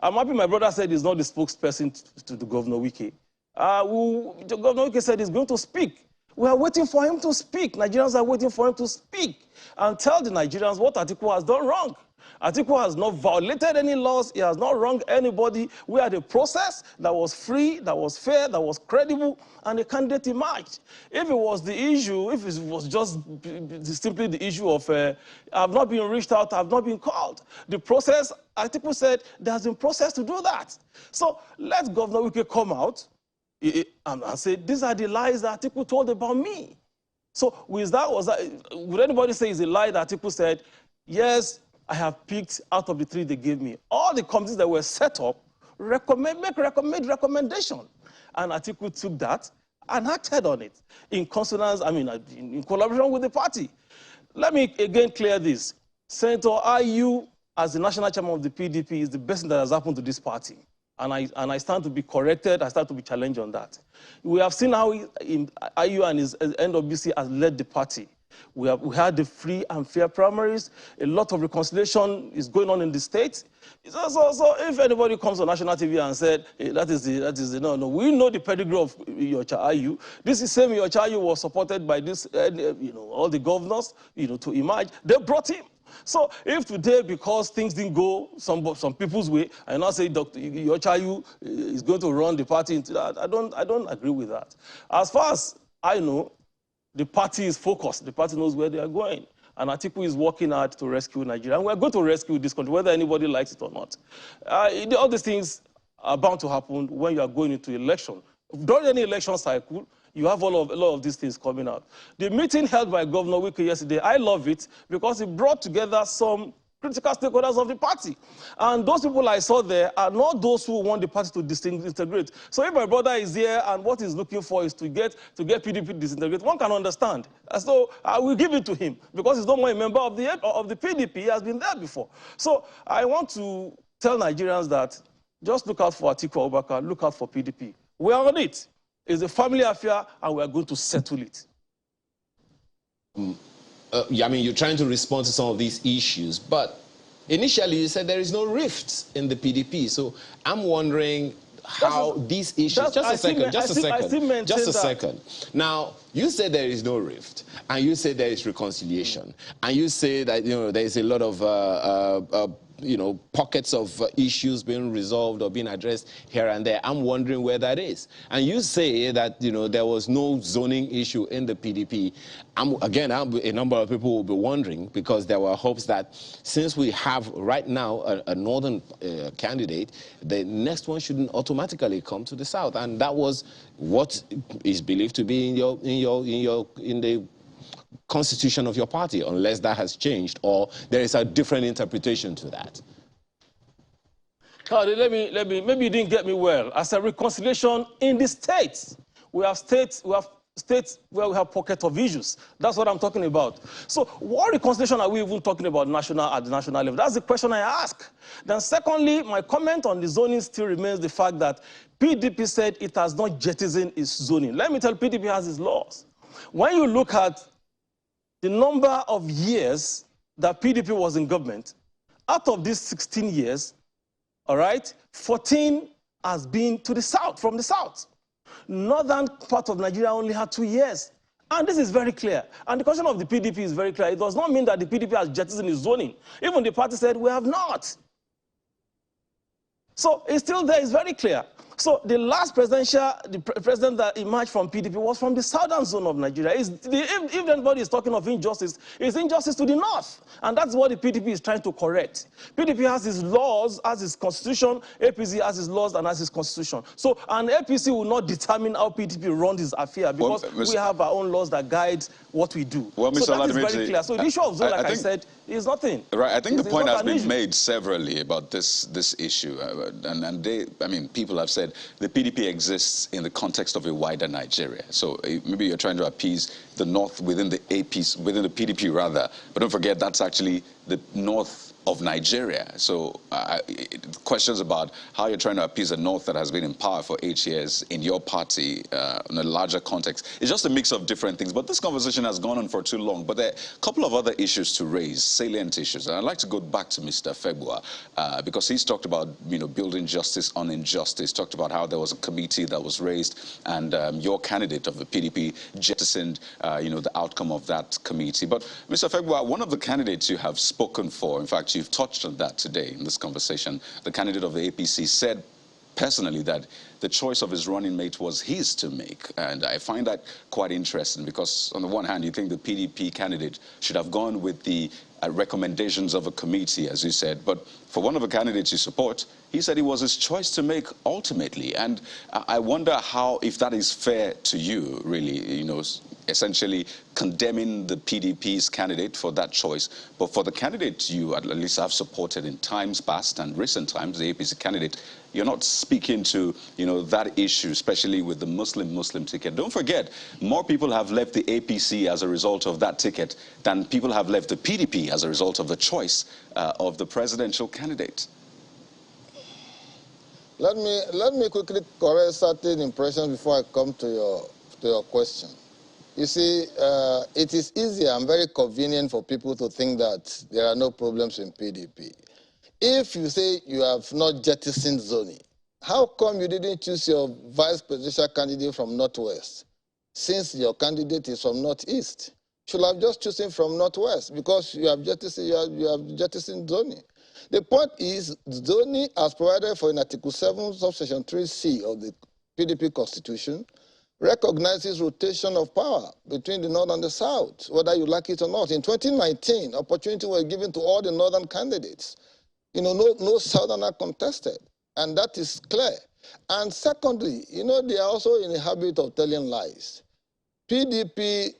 I'm happy my brother said he's not the spokesperson to the Governor Wike. The Governor Wike said he's going to speak. We are waiting for him to speak. Nigerians are waiting for him to speak and tell the Nigerians what Atiku has done wrong. Atiku has not violated any laws. He has not wronged anybody. We had a process that was free, that was fair, that was credible, and the candidate emerged. If it was the issue, if it was just simply the issue of I've not been reached out, I've not been called, the process, Atiku said, there's been process to do that. So let Governor Wike come out and say, these are the lies that Atiku told about me. So would anybody say it's a lie that Atiku said, yes, I have picked out of the 3 they gave me. All the committees that were set up make recommendation. And Atiku took that and acted on it in consonance, in collaboration with the party. Let me again clear this. Senator Ayu, as the national chairman of the PDP, is the best thing that has happened to this party. And I stand to be corrected, I stand to be challenged on that. We have seen how Ayu and his NWC has led the party. We had the free and fair primaries. A lot of reconciliation is going on in the state. So if anybody comes on national TV and said, hey, that is the no, we know the pedigree of Iyorchia Ayu. This is same Iyorchia Ayu was supported by this, all the governors, to emerge. They brought him. So if today, because things didn't go some people's way, I now say Dr. Iyorchia Ayu is going to run the party into that, I don't agree with that. As far as I know, the party is focused. The party knows where they are going. And Atiku is working hard to rescue Nigeria. And we're going to rescue this country, whether anybody likes it or not. All these things are bound to happen when you are going into election. During any election cycle, you have a lot of these things coming out. The meeting held by Governor Wike yesterday, I love it because it brought together some critical stakeholders of the party. And those people I saw there are not those who want the party to disintegrate. So if my brother is here and what he's looking for is to get PDP disintegrate, one can understand. So I will give it to him because he's not more a member of the PDP. He has been there before. So I want to tell Nigerians that just look out for Atiku Abubakar, look out for PDP. We are on it. It's a family affair, and we are going to settle it. Yeah, I mean, you're trying to respond to some of these issues, but initially you said there is no rift in the PDP. So I'm wondering how these issues... Just a second. Now, you said there is no rift, and you say there is reconciliation, and you say that, you know, there is a lot of you know, pockets of issues being resolved or being addressed here and there. I'm wondering where that is. And you say that, you know, there was no zoning issue in the PDP. A number of people will be wondering, because there were hopes that since we have right now a northern candidate, the next one shouldn't automatically come to the south. And that was what is believed to be in the constitution of your party, unless that has changed or there is a different interpretation to that. Maybe you didn't get me well. I said reconciliation in the states. We have states where we have pockets of issues. That's what I'm talking about. So what reconciliation are we even talking about at the national level? That's the question I ask. Then secondly, my comment on the zoning still remains the fact that PDP said it has not jettisoned its zoning. Let me tell you, PDP has its laws. When you look at the number of years that PDP was in government, out of these 16 years, all right, 14 has been to the south, from the south. Northern part of Nigeria only had 2 years. And this is very clear. And the question of the PDP is very clear. It does not mean that the PDP has jettisoned its zoning. Even the party said, we have not. So it's still there, it's very clear. So the last president that emerged from PDP was from the southern zone of Nigeria. If anybody is talking of injustice, it's injustice to the north. And that's what the PDP is trying to correct. PDP has its laws, has its constitution, APC has its laws and has its constitution. So an APC will not determine how PDP runs its affair, because we have our own laws that guide what we do. Well, so that is very clear. So the issue of zone, like I said, is nothing. Right, I think the point has been made severally about this issue. I mean, people have said the PDP exists in the context of a wider Nigeria. So maybe you're trying to appease the north within the APC, within the PDP rather. But don't forget, that's actually the north of Nigeria. So questions about how you're trying to appease the north that has been in power for 8 years in your party in a larger context. It's just a mix of different things. But this conversation has gone on for too long. But there are a couple of other issues to raise, salient issues. And I'd like to go back to Mr. Febua because he's talked about, you know, building justice on injustice, talked about how there was a committee that was raised and your candidate of the PDP jettisoned, you know, the outcome of that committee. But Mr. Febua, one of the candidates you have spoken for, in fact, you've touched on that today in this conversation. The candidate of the APC said personally that the choice of his running mate was his to make. And I find that quite interesting because on the one hand, you think the PDP candidate should have gone with the recommendations of a committee, as you said. But for one of the candidates you support, he said it was his choice to make ultimately. And I wonder how, if that is fair to you, really, you know, essentially condemning the PDP's candidate for that choice. But for the candidate you at least have supported in times past and recent times, the APC candidate, you're not speaking to, you know, that issue, especially with the Muslim ticket. Don't forget, more people have left the APC as a result of that ticket than people have left the PDP as a result of the choice of the presidential candidate. Let me quickly correct certain impressions before I come to your question. You see, it is easier and very convenient for people to think that there are no problems in PDP. If you say you have not jettisoned zoning, how come you didn't choose your vice presidential candidate from Northwest? Since your candidate is from Northeast, you should have just chosen from Northwest because you have jettisoned zoning. The point is, zoning as provided for in Article 7, subsection 3C of the PDP Constitution, recognizes rotation of power between the North and the South, whether you like it or not. In 2019, opportunity was given to all the Northern candidates. You know, no Southerner contested, and that is clear. And secondly, you know, they are also in the habit of telling lies. PDP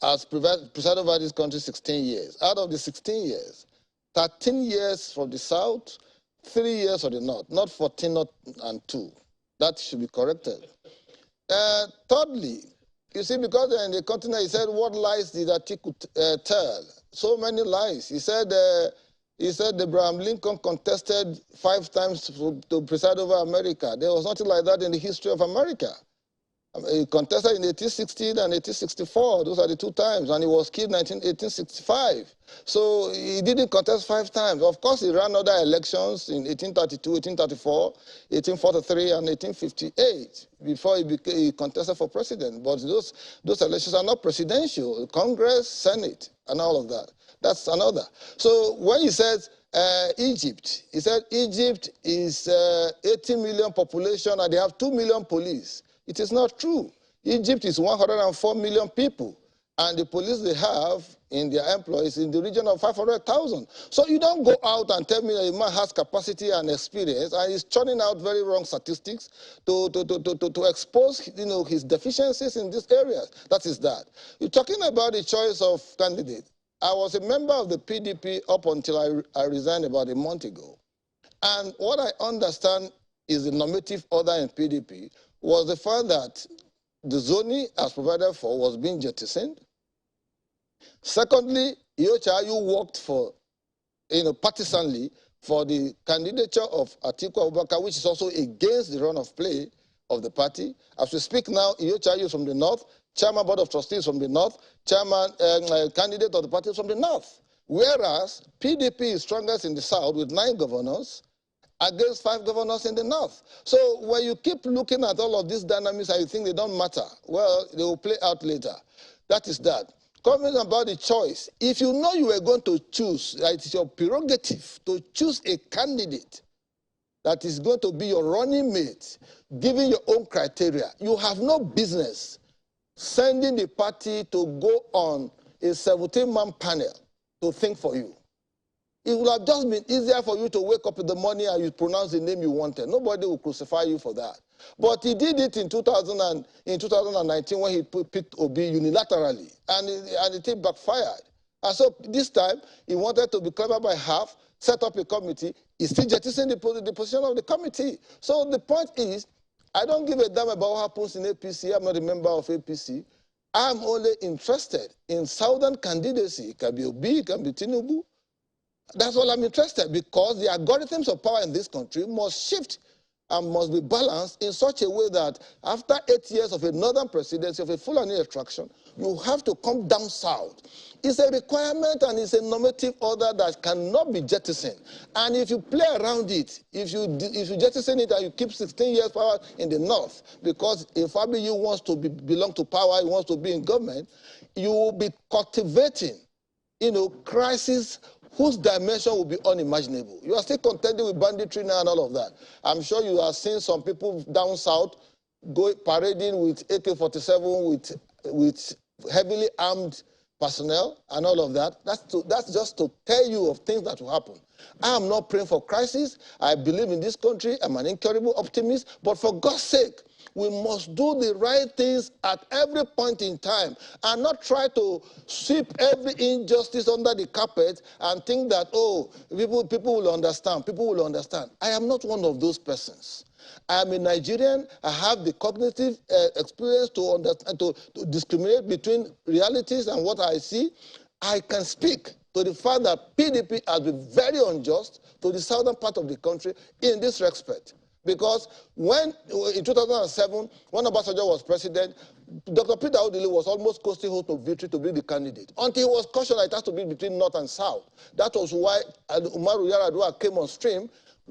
has presided over this country 16 years. Out of the 16 years, 13 years from the South, 3 years from the North, not 14 and 2. That should be corrected. Thirdly, you see, because they're in the continent, he said, what lies did Atiku tell? So many lies. He said Abraham Lincoln contested 5 times to preside over America. There was nothing like that in the history of America. He contested in 1860 and 1864. Those are the two times. And he was killed in 1865. So he didn't contest 5 times. Of course, he ran other elections in 1832, 1834, 1843, and 1858 before he contested for president. But those elections are not presidential. Congress, Senate, and all of that. That's another. So when he says Egypt, he said Egypt is 18 million population and they have 2 million police. It is not true. Egypt is 104 million people, and the police they have in their employees in the region of 500,000. So you don't go out and tell me that a man has capacity and experience and he's churning out very wrong statistics to expose his deficiencies in these areas. That is that. You're talking about the choice of candidate. I was a member of the PDP up until I resigned about a month ago. And what I understand is the normative order in PDP was the fact that the zoning as provided for was being jettisoned. Secondly, Iyochayu worked for, partisanly for the candidature of Atiku Abubakar, which is also against the run of play of the party. As we speak now, Iyochayu is from the north, chairman board of trustees from the north, chairman candidate of the party is from the north. Whereas PDP is strongest in the south with 9 governors, against 5 governors in the north. So when you keep looking at all of these dynamics and you think they don't matter, well, they will play out later. That is that. Coming about the choice, if you know you were going to choose, it's your prerogative to choose a candidate that is going to be your running mate, given your own criteria, you have no business sending the party to go on a 17-man panel to think for you. It would have just been easier for you to wake up in the morning and you pronounce the name you wanted. Nobody will crucify you for that. But he did it in 2019 when he picked Obi unilaterally, and the thing backfired. And so this time, he wanted to be clever by half, set up a committee. He still jettisoned the position of the committee. So the point is, I don't give a damn about what happens in APC. I'm not a member of APC. I'm only interested in southern candidacy. It can be Obi, it can be Tinubu. That's all I'm interested, because the algorithms of power in this country must shift and must be balanced in such a way that after 8 years of a northern presidency, of a Fulani extraction, you have to come down south. It's a requirement and it's a normative order that cannot be jettisoned. And if you play around it, if you jettison it and you keep 16 years power in the north, because if Abiyu wants to belong to power, he wants to be in government, you will be cultivating, crisis whose dimension will be unimaginable. You are still contending with banditry now and all of that. I'm sure you have seen some people down south go parading with AK-47 with heavily armed personnel and all of that. That's just to tell you of things that will happen. I am not praying for crisis. I believe in this country. I'm an incurable optimist. But for God's sake, we must do the right things at every point in time and not try to sweep every injustice under the carpet and think that, oh, people will understand. People will understand. I am not one of those persons. I am a Nigerian. I have the cognitive experience to understand, to discriminate between realities and what I see. I can speak to the fact that PDP has been very unjust to the southern part of the country in this respect. Because in 2007, when Obasanjo was president, Dr. Peter Odili was almost coasting hope of victory to be the candidate, until he was cautioned that it has to be between north and south. That was why Umaru Yar'Adua came on stream.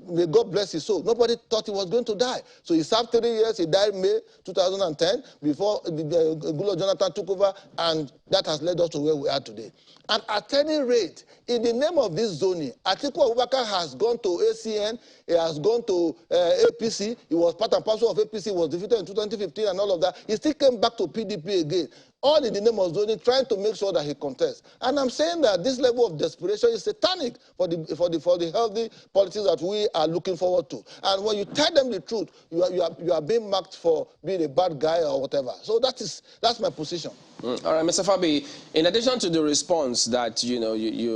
May God bless his soul. Nobody thought he was going to die. So he served 3 years. He died May 2010 before Goodluck Jonathan took over, and that has led us to where we are today. And at any rate, in the name of this zoning, Atiku Abubakar has gone to ACN, he has gone to APC, he was part and parcel of APC, was defeated in 2015 and all of that. He still came back to PDP again, all in the name of zoning, trying to make sure that he contests. And I'm saying that this level of desperation is satanic for the healthy politics that we are looking forward to. And when you tell them the truth, you are being marked for being a bad guy or whatever. So that's my position. All right, Mr. Fabi, in addition to the response that you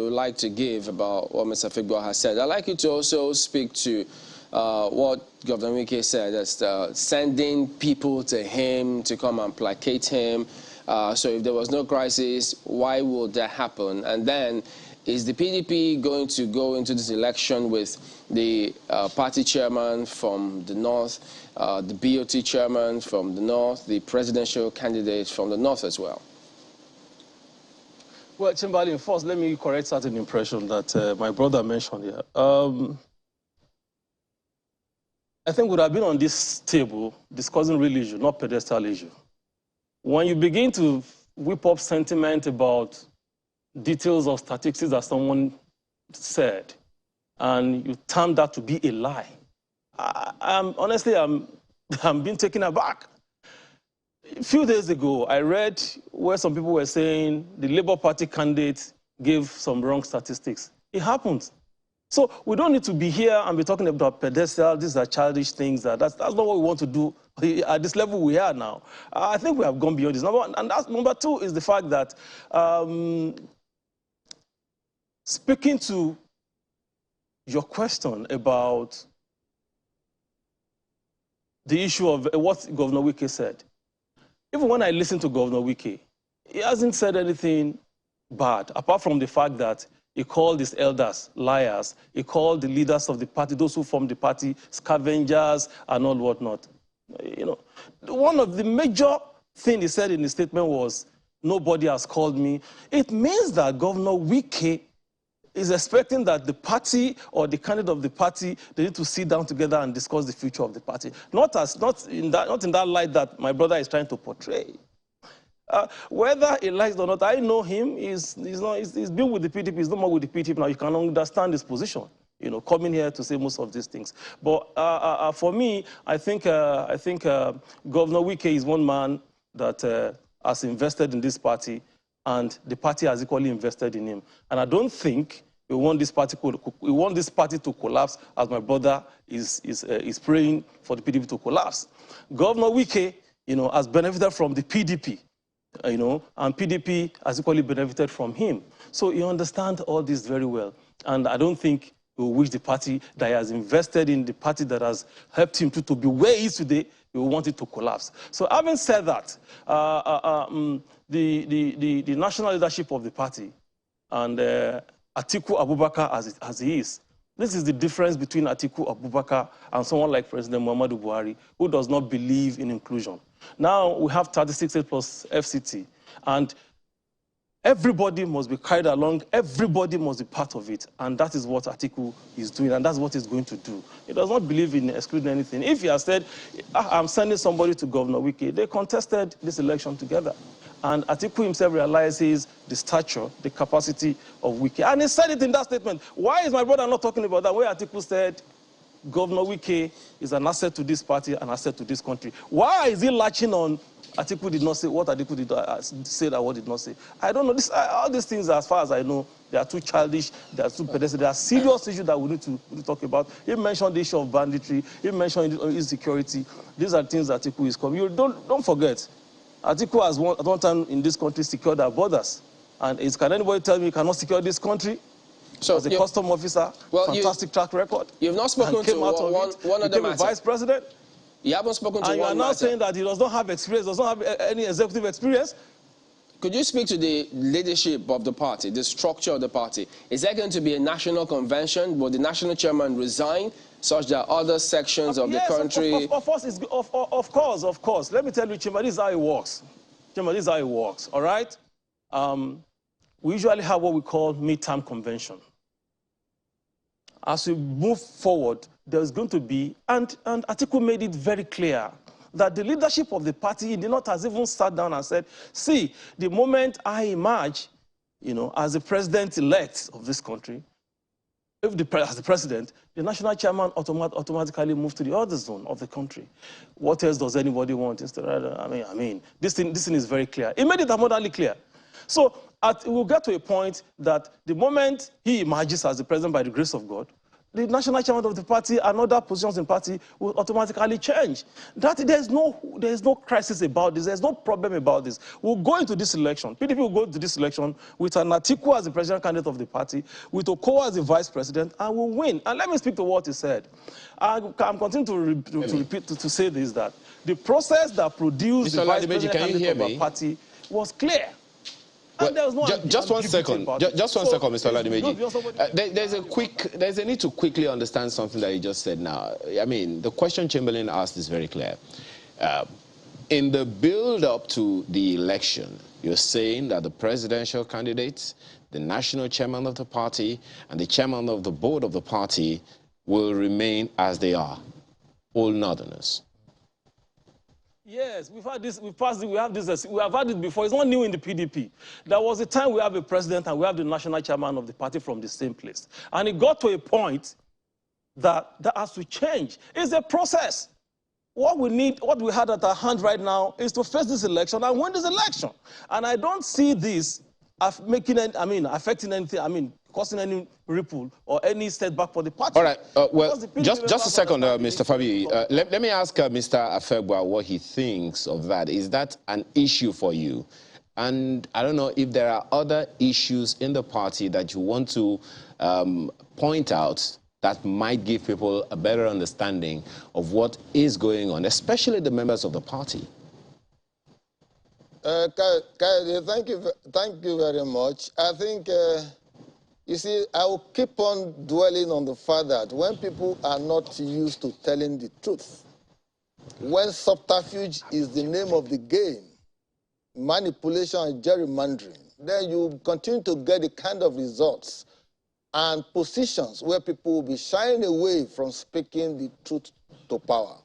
like to give about what Mr. Figbo has said, I'd like you to also speak to what Governor Wike said, as sending people to him to come and placate him. So if there was no crisis, why would that happen? And then Is the PDP going to go into this election with the party chairman from the north, the BOT chairman from the north, the presidential candidate from the north as well? Well, Chamberlain, first, let me correct certain impression that my brother mentioned here. I think we would have been on this table discussing real issue, not pedestal issue. When you begin to whip up sentiment about details of statistics that someone said, and you term that to be a lie, honestly, I'm being taken aback. A few days ago, I read where some people were saying the Labour Party candidate gave some wrong statistics. It happened. So we don't need to be here and be talking about pedestal. These are childish things. That's not what we want to do at this level we are now. I think we have gone beyond this. Number one, and number two is the fact that speaking to your question about the issue of what Governor Wike said, even when I listen to Governor Wike, he hasn't said anything bad, apart from the fact that he called his elders liars. He called the leaders of the party, those who formed the party, scavengers and all whatnot. You know, one of the major things he said in his statement was, nobody has called me. It means that Governor Wike is expecting that the party or the candidate of the party, they need to sit down together and discuss the future of the party. Not in that light that my brother is trying to portray. Whether he likes it or not, I know him. He's been with the PDP. He's no more with the PDP now. You can understand his position, you know, coming here to say most of these things. But for me, I think Governor Wike is one man that has invested in this party, and the party has equally invested in him. And I don't think we want this party to collapse, as my brother is praying for the PDP to collapse. Governor Wike, you know, has benefited from the PDP. You know, and PDP has equally benefited from him. So you understand all this very well. And I don't think we wish the party that has invested in the party that has helped him to be where he is today, we want it to collapse. So having said that, the national leadership of the party and Atiku Abubakar as he is, this is the difference between Atiku Abubakar and someone like President Muhammadu Buhari, who does not believe in inclusion. Now we have 36 plus FCT, and everybody must be carried along, everybody must be part of it, and that is what Atiku is doing, and that's what he's going to do. He does not believe in excluding anything. If he has said, I'm sending somebody to Governor Wike, they contested this election together. And Atiku himself realizes the stature, the capacity of Wike. And he said it in that statement. Why is my brother not talking about that? Where Atiku said, Governor Wike is an asset to this party, an asset to this country. Why is he latching on Atiku did not say what Atiku did say that what did not say? I don't know. All these things, as far as I know, they are too childish, they are too pedestrian. They are serious issues that we need to talk about. He mentioned the issue of banditry. He mentioned insecurity. These are things that Atiku is coming. Don't forget, Atiku has at one time in this country secured our borders. And can anybody tell me he cannot secure this country? So as a custom officer, fantastic track record. You've not spoken to one of them. Vice president. You haven't spoken to one. And you are now saying that he does not have experience, does not have any executive experience. Could you speak to the leadership of the party, the structure of the party? Is there going to be a national convention? Will the national chairman resign such that other sections of the country... Of course. Let me tell you, Chima, this is how it works. Chima, this is how it works, all right? We usually have what we call midterm convention. As we move forward, there's going to be, and Atiku made it very clear, that the leadership of the party did not has even sat down and said, see, the moment I emerge, you know, as the president-elect of this country, as the president, the national chairman automatically moves to the other zone of the country. What else does anybody want instead? I mean, this thing is very clear. He made it abundantly clear. So we'll get to a point that the moment he emerges as the president by the grace of God, the national chairman of the party and other positions in the party will automatically change. There's no crisis about this. There's no problem about this. We'll go into this election. PDP will go into this election with an Atiku as the president candidate of the party, with Okowa as the vice president, and we'll win. And let me speak to what he said. I'm continuing to repeat, to say this, that the process that produced the vice president candidate of our party was clear. And there was no just 1 second. Just 1 second, Mr. Oladimeji. There's a need to quickly understand something that you just said now. I mean, the question Chamberlain asked is very clear. In the build-up to the election, you're saying that the presidential candidates, the national chairman of the party, and the chairman of the board of the party will remain as they are, all Northerners. Yes, we've had this, we have had it before. It's not new in the PDP. There was a time we have a president and we have the national chairman of the party from the same place. And it got to a point that has to change. It's a process. What we need, what we had at our hand right now is to face this election and win this election. And I don't see this affecting anything, causing any ripple or any setback for the party. All right, well, just a second, Mr. Fabi. Let me ask Mr. Afegwa what he thinks of that. Is that an issue for you? And I don't know if there are other issues in the party that you want to point out that might give people a better understanding of what is going on, especially the members of the party. Kayode, thank you very much. I think, you see, I will keep on dwelling on the fact that when people are not used to telling the truth, when subterfuge is the name of the game, manipulation and gerrymandering, then you continue to get the kind of results and positions where people will be shying away from speaking the truth to power.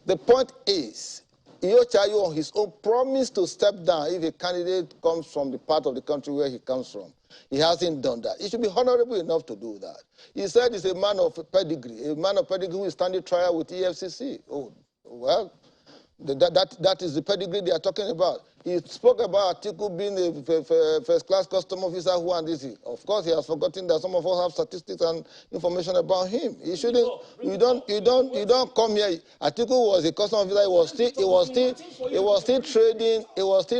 The point is, Iyochayo on his own promised to step down if a candidate comes from the part of the country where he comes from. He hasn't done that. He should be honorable enough to do that. He said he's a man of pedigree who is standing trial with EFCC. Oh, well, that is the pedigree they are talking about. He spoke about Atiku being a first-class custom officer who and this. Of course, he has forgotten that some of us have statistics and information about him. He shouldn't. You don't come here. Atiku was a custom officer. He was still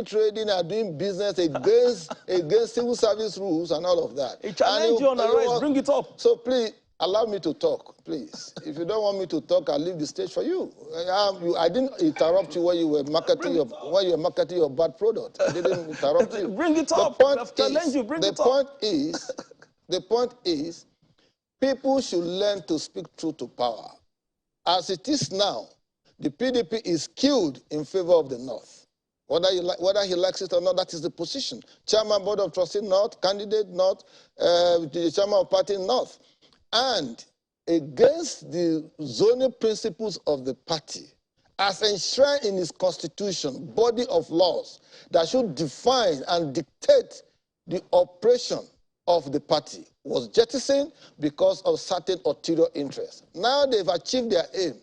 trading and doing business against civil service rules and all of that. He challenged you on the rise. Bring it up. So please, allow me to talk, please. If you don't want me to talk, I'll leave the stage for you. I didn't interrupt you when you were marketing your bad product. I didn't interrupt you. Bring it up. The point is, people should learn to speak truth to power. As it is now, the PDP is killed in favor of the North. Whether he likes it or not, that is the position. Chairman, Board of Trustees, North, candidate, North, the chairman of party, North. And against the zoning principles of the party, as enshrined in its constitution, body of laws that should define and dictate the operation of the party, was jettisoned because of certain ulterior interests. Now they've achieved their aim,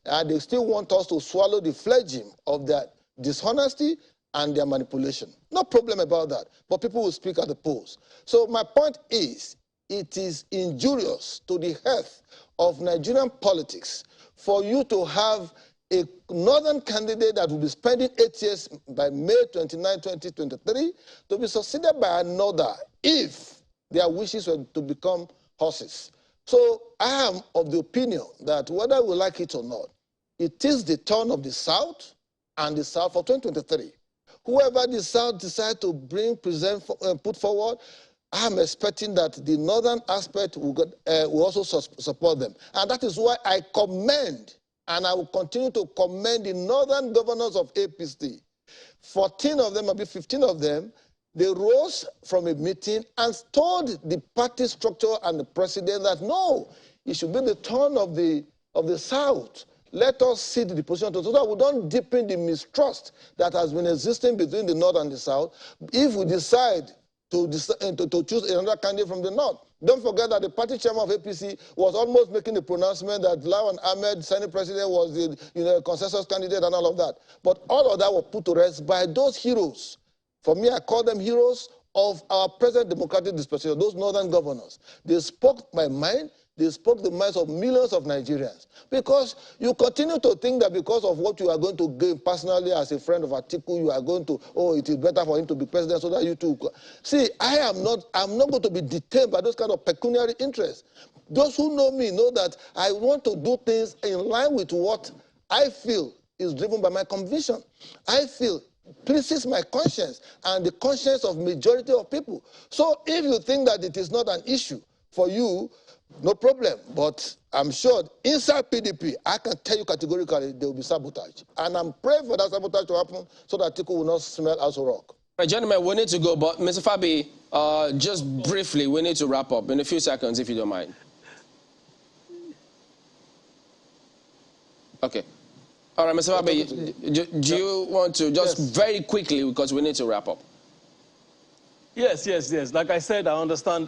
and they still want us to swallow the fledgling of their dishonesty and their manipulation. No problem about that, but people will speak at the polls. So my point is, it is injurious to the health of Nigerian politics for you to have a northern candidate that will be spending 8 years by May 29, 2023, to be succeeded by another if their wishes were to become horses. So I am of the opinion that whether we like it or not, it is the turn of the South and the South for 2023. Whoever the South decides to put forward, I'm expecting that the northern aspect will also support them. And that is why I commend, and I will continue to commend the northern governors of APC. 14 of them, maybe 15 of them, they rose from a meeting and told the party structure and the president that, no, it should be the turn of the South. Let us see the position so that we don't deepen the mistrust that has been existing between the North and the South. If we decide to choose another candidate from the North. Don't forget that the party chairman of APC was almost making the pronouncement that Lawan Ahmed, Senate president, was the consensus candidate and all of that. But all of that was put to rest by those heroes. For me, I call them heroes of our present democratic dispensation, those northern governors. They spoke my mind. They spoke the minds of millions of Nigerians. Because you continue to think that because of what you are going to gain personally as a friend of Atiku, you are going to, oh, it is better for him to be president so that you too. See, I'm not going to be detained by those kind of pecuniary interests. Those who know me know that I want to do things in line with what I feel is driven by my conviction. I feel pleases my conscience and the conscience of majority of people. So if you think that it is not an issue for you, no problem. But I'm sure inside PDP, I can tell you categorically there will be sabotage. And I'm praying for that sabotage to happen so that Tiku will not smell as a rock. Right, gentlemen, we need to go, but Mr. Fabi, just briefly, we need to wrap up in a few seconds, if you don't mind. Okay. All right, Mr. Fabi, do you want to just very quickly, because we need to wrap up? Yes. Like I said, I understand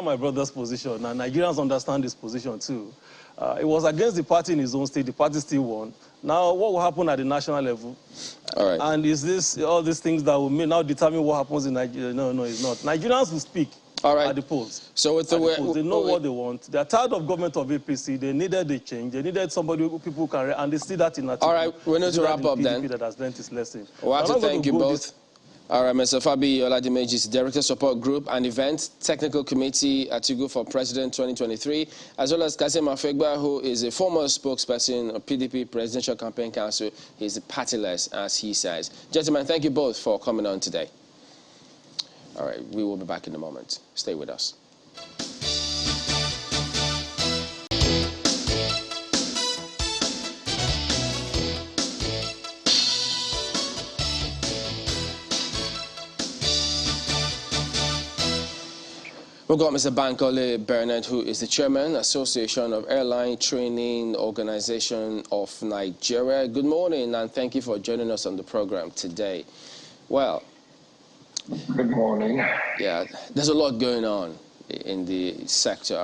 my brother's position, and Nigerians understand his position too. It was against the party in his own state. The party still won. Now, what will happen at the national level? All right. And is this all these things that will now determine what happens in Nigeria? No, it's not. Nigerians will speak. All right. At the polls. So with the polls. They know what they want. They're tired of government of APC. They needed a change. They needed somebody who people can, and they see that in Atiku. All right, we need to wrap up then. That has learned his lesson. We have to thank you both. All right, Mr. Fabi Oladimeji is Director Support Group and Event Technical Committee Atiku for President 2023, as well as Kasim Afegba, who is a former spokesperson of PDP Presidential Campaign Council. He's partyless, as he says. Gentlemen, thank you both for coming on today. All right, we will be back in a moment. Stay with us. We've got Mr. Bankole Bernard, who is the Chairman, Association of Airline Training Organization of Nigeria. Good morning, and thank you for joining us on the program today. Well, good morning. Yeah, there's a lot going on in the sector.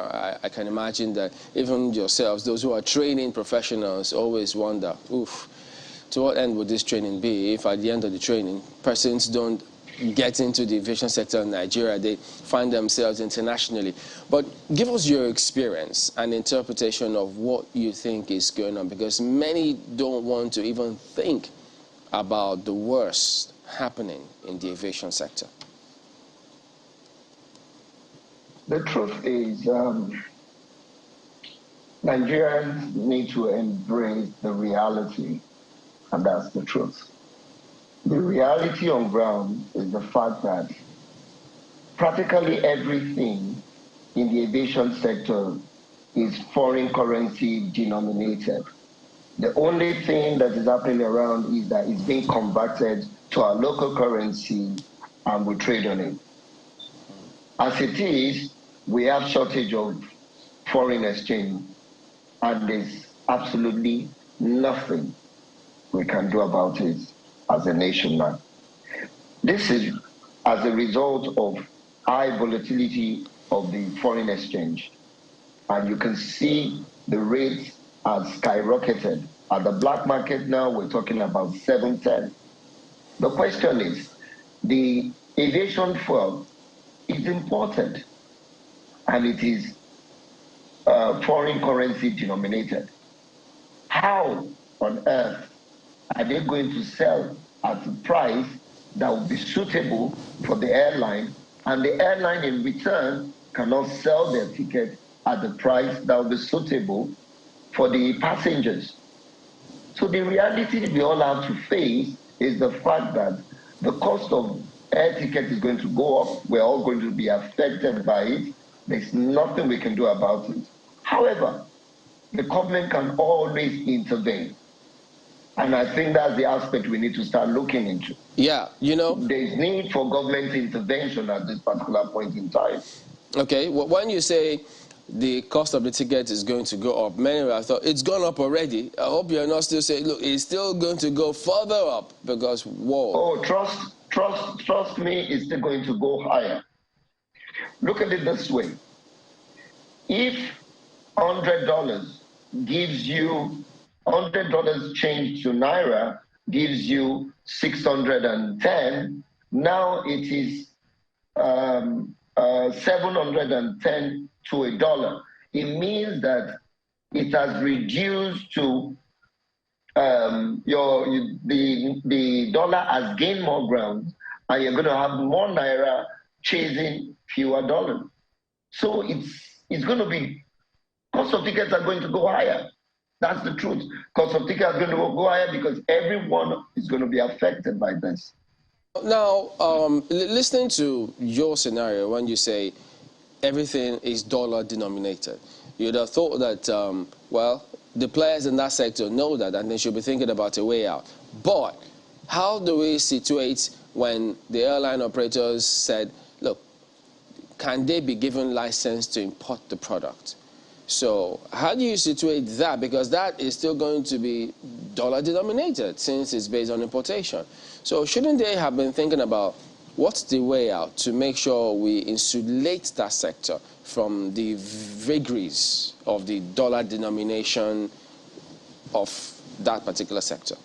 I can imagine that even yourselves, those who are training professionals, always wonder, oof, to what end would this training be if at the end of the training, persons don't get into the aviation sector in Nigeria, they find themselves internationally. But give us your experience and interpretation of what you think is going on, because many don't want to even think about the worst happening in the aviation sector. The truth is, Nigerians need to embrace the reality, and that's the truth. The reality on ground is the fact that practically everything in the aviation sector is foreign currency denominated. The only thing that is happening around is that it's being converted to our local currency and we trade on it. As it is, we have shortage of foreign exchange and there's absolutely nothing we can do about it as a nation now. This is as a result of high volatility of the foreign exchange. And you can see the rates have skyrocketed. At the black market now, we're talking about 710. The question is, the aviation fuel is imported and it is foreign currency denominated. How on earth are they going to sell at a price that will be suitable for the airline, and the airline in return cannot sell their ticket at the price that will be suitable for the passengers? So the reality we all have to face is the fact that the cost of air ticket is going to go up. We're all going to be affected by it. There's nothing we can do about it. However, the government can always intervene. And I think that's the aspect we need to start looking into. Yeah, you know, there's need for government intervention at this particular point in time. Okay, well, when you say the cost of the ticket is going to go up, many I thought it's gone up already. I hope you're not still saying, look, it's still going to go further up because, whoa. Oh, trust me, it's still going to go higher. Look at it this way. If $100 gives you $100 change to Naira gives you 610. Now it is 710 to a dollar. It means that it has reduced to the dollar has gained more ground, and you're going to have more Naira chasing fewer dollars. So it's going to be, cost of tickets are going to go higher. That's the truth. Cost of ticket is going to go higher because everyone is going to be affected by this. Now, listening to your scenario, when you say everything is dollar denominated, you'd have thought that, well, the players in that sector know that and they should be thinking about a way out. But how do we situate when the airline operators said, look, can they be given license to import the product? So how do you situate that? Because that is still going to be dollar denominated since it's based on importation. So shouldn't they have been thinking about what's the way out to make sure we insulate that sector from the vagaries of the dollar denomination of that particular sector?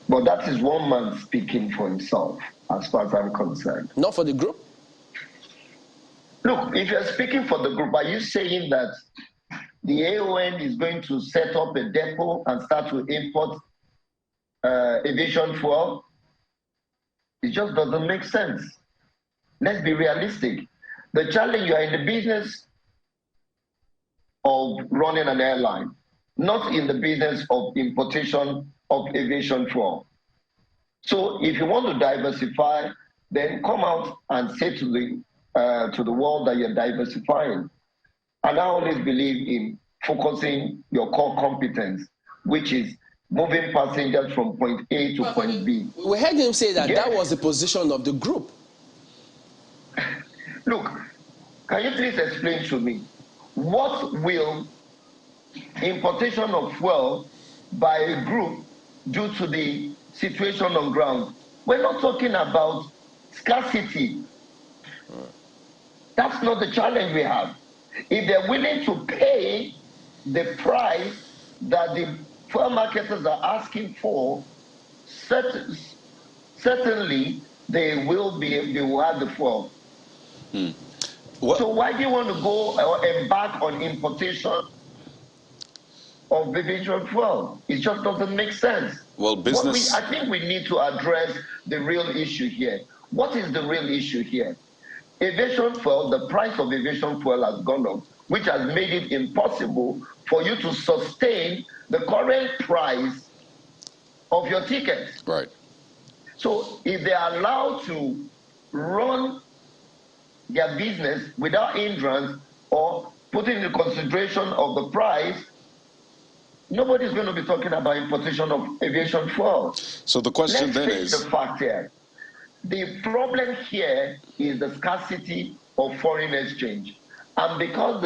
But that is one man speaking for himself, as far as I'm concerned. Not for the group? Look, if you're speaking for the group, are you saying that the AON is going to set up a depot and start to import aviation fuel? It just doesn't make sense. Let's be realistic. The challenge, you are in the business of running an airline, not in the business of importation of aviation fuel. So if you want to diversify, then come out and say to the world that you're diversifying. And I always believe in focusing your core competence, which is moving passengers from point A to point B. We heard him say that that was the position of the group. Look, can you please explain to me, what will importation of fuel by a group due to the situation on ground? We're not talking about scarcity. That's not the challenge we have. If they're willing to pay the price that the fuel marketers are asking for, certainly they will have the fuel. So why do you want to go or embark on importation of aviation fuel? It just doesn't make sense. Well, business. I think we need to address the real issue here. What is the real issue here? Aviation fuel, the price of aviation fuel has gone up, which has made it impossible for you to sustain the current price of your ticket. Right. So if they are allowed to run their business without hindrance or putting into consideration of the price, nobody's going to be talking about importation of aviation fuel. So the question then is, the fact here. The problem here is the scarcity of foreign exchange. And because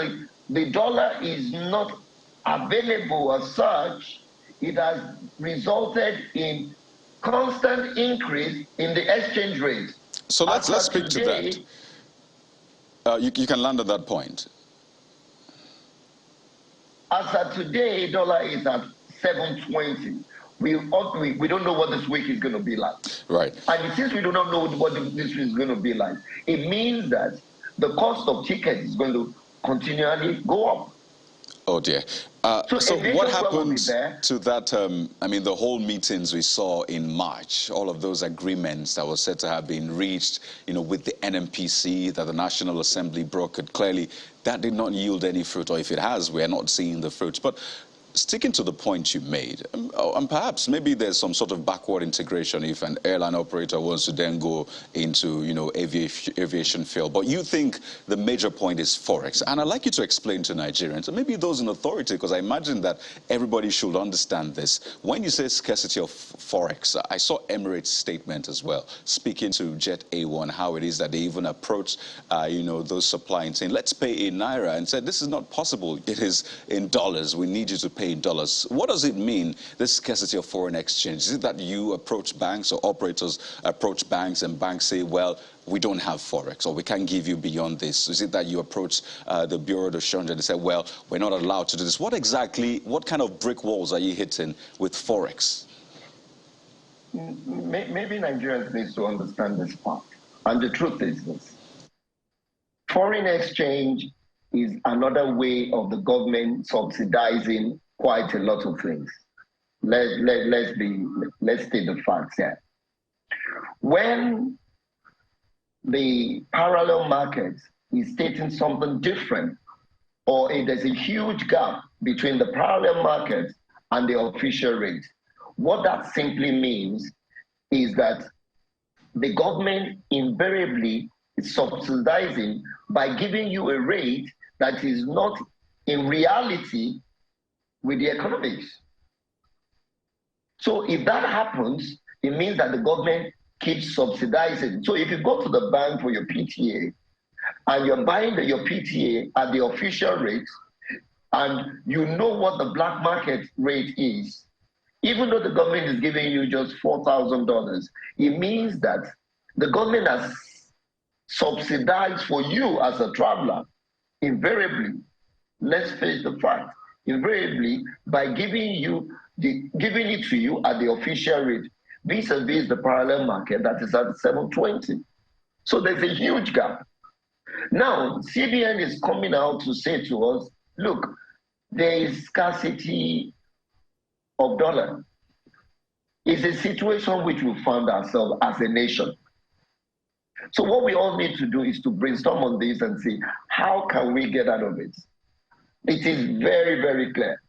the dollar is not available as such, it has resulted in constant increase in the exchange rate. So let's speak to that. You can land at that point. As of today, dollar is at 720. We don't know what this week is going to be like. Right. And since we do not know what this week is going to be like, it means that the cost of tickets is going to continually go up. Oh dear. So what happens to that, I mean, the whole meetings we saw in March, all of those agreements that were said to have been reached, you know, with the NMPC, that the National Assembly brokered, clearly that did not yield any fruit, or if it has, we're not seeing the fruits. But sticking to the point you made, and perhaps maybe there's some sort of backward integration if an airline operator wants to then go into, you know, aviation fuel. But you think the major point is Forex. And I'd like you to explain to Nigerians, and maybe those in authority, because I imagine that everybody should understand this. When you say scarcity of Forex, I saw Emirates' statement as well, speaking to Jet A1, how it is that they even approached, you know, those supplying, saying, let's pay in Naira, and said, this is not possible. It is in dollars. We need you to pay in dollars. What does it mean, this scarcity of foreign exchange? Is it that you approach banks or operators approach banks and banks say, well, we don't have Forex or we can't give you beyond this? Is it that you approach the Bureau de Change and they say, well, we're not allowed to do this? What exactly, what kind of brick walls are you hitting with Forex? Maybe Nigerians need to understand this part. And the truth is this. Foreign exchange is another way of the government subsidizing quite a lot of things. Let's state the facts here. When the parallel market is stating something different or there's a huge gap between the parallel market and the official rate. What that simply means is that the government invariably is subsidizing by giving you a rate that is not in reality with the economics. So if that happens, it means that the government keeps subsidizing. So if you go to the bank for your PTA and you're buying your PTA at the official rate, and you know what the black market rate is, even though the government is giving you just $4,000, it means that the government has subsidized for you as a traveler, invariably, let's face the fact, invariably by giving it to you at the official rate, vis-a-vis the parallel market that is at 720. So there's a huge gap. Now, CBN is coming out to say to us, look, there is scarcity of dollar. It's a situation which we found ourselves as a nation. So what we all need to do is to brainstorm on this and see, how can we get out of it? It is very, very clear.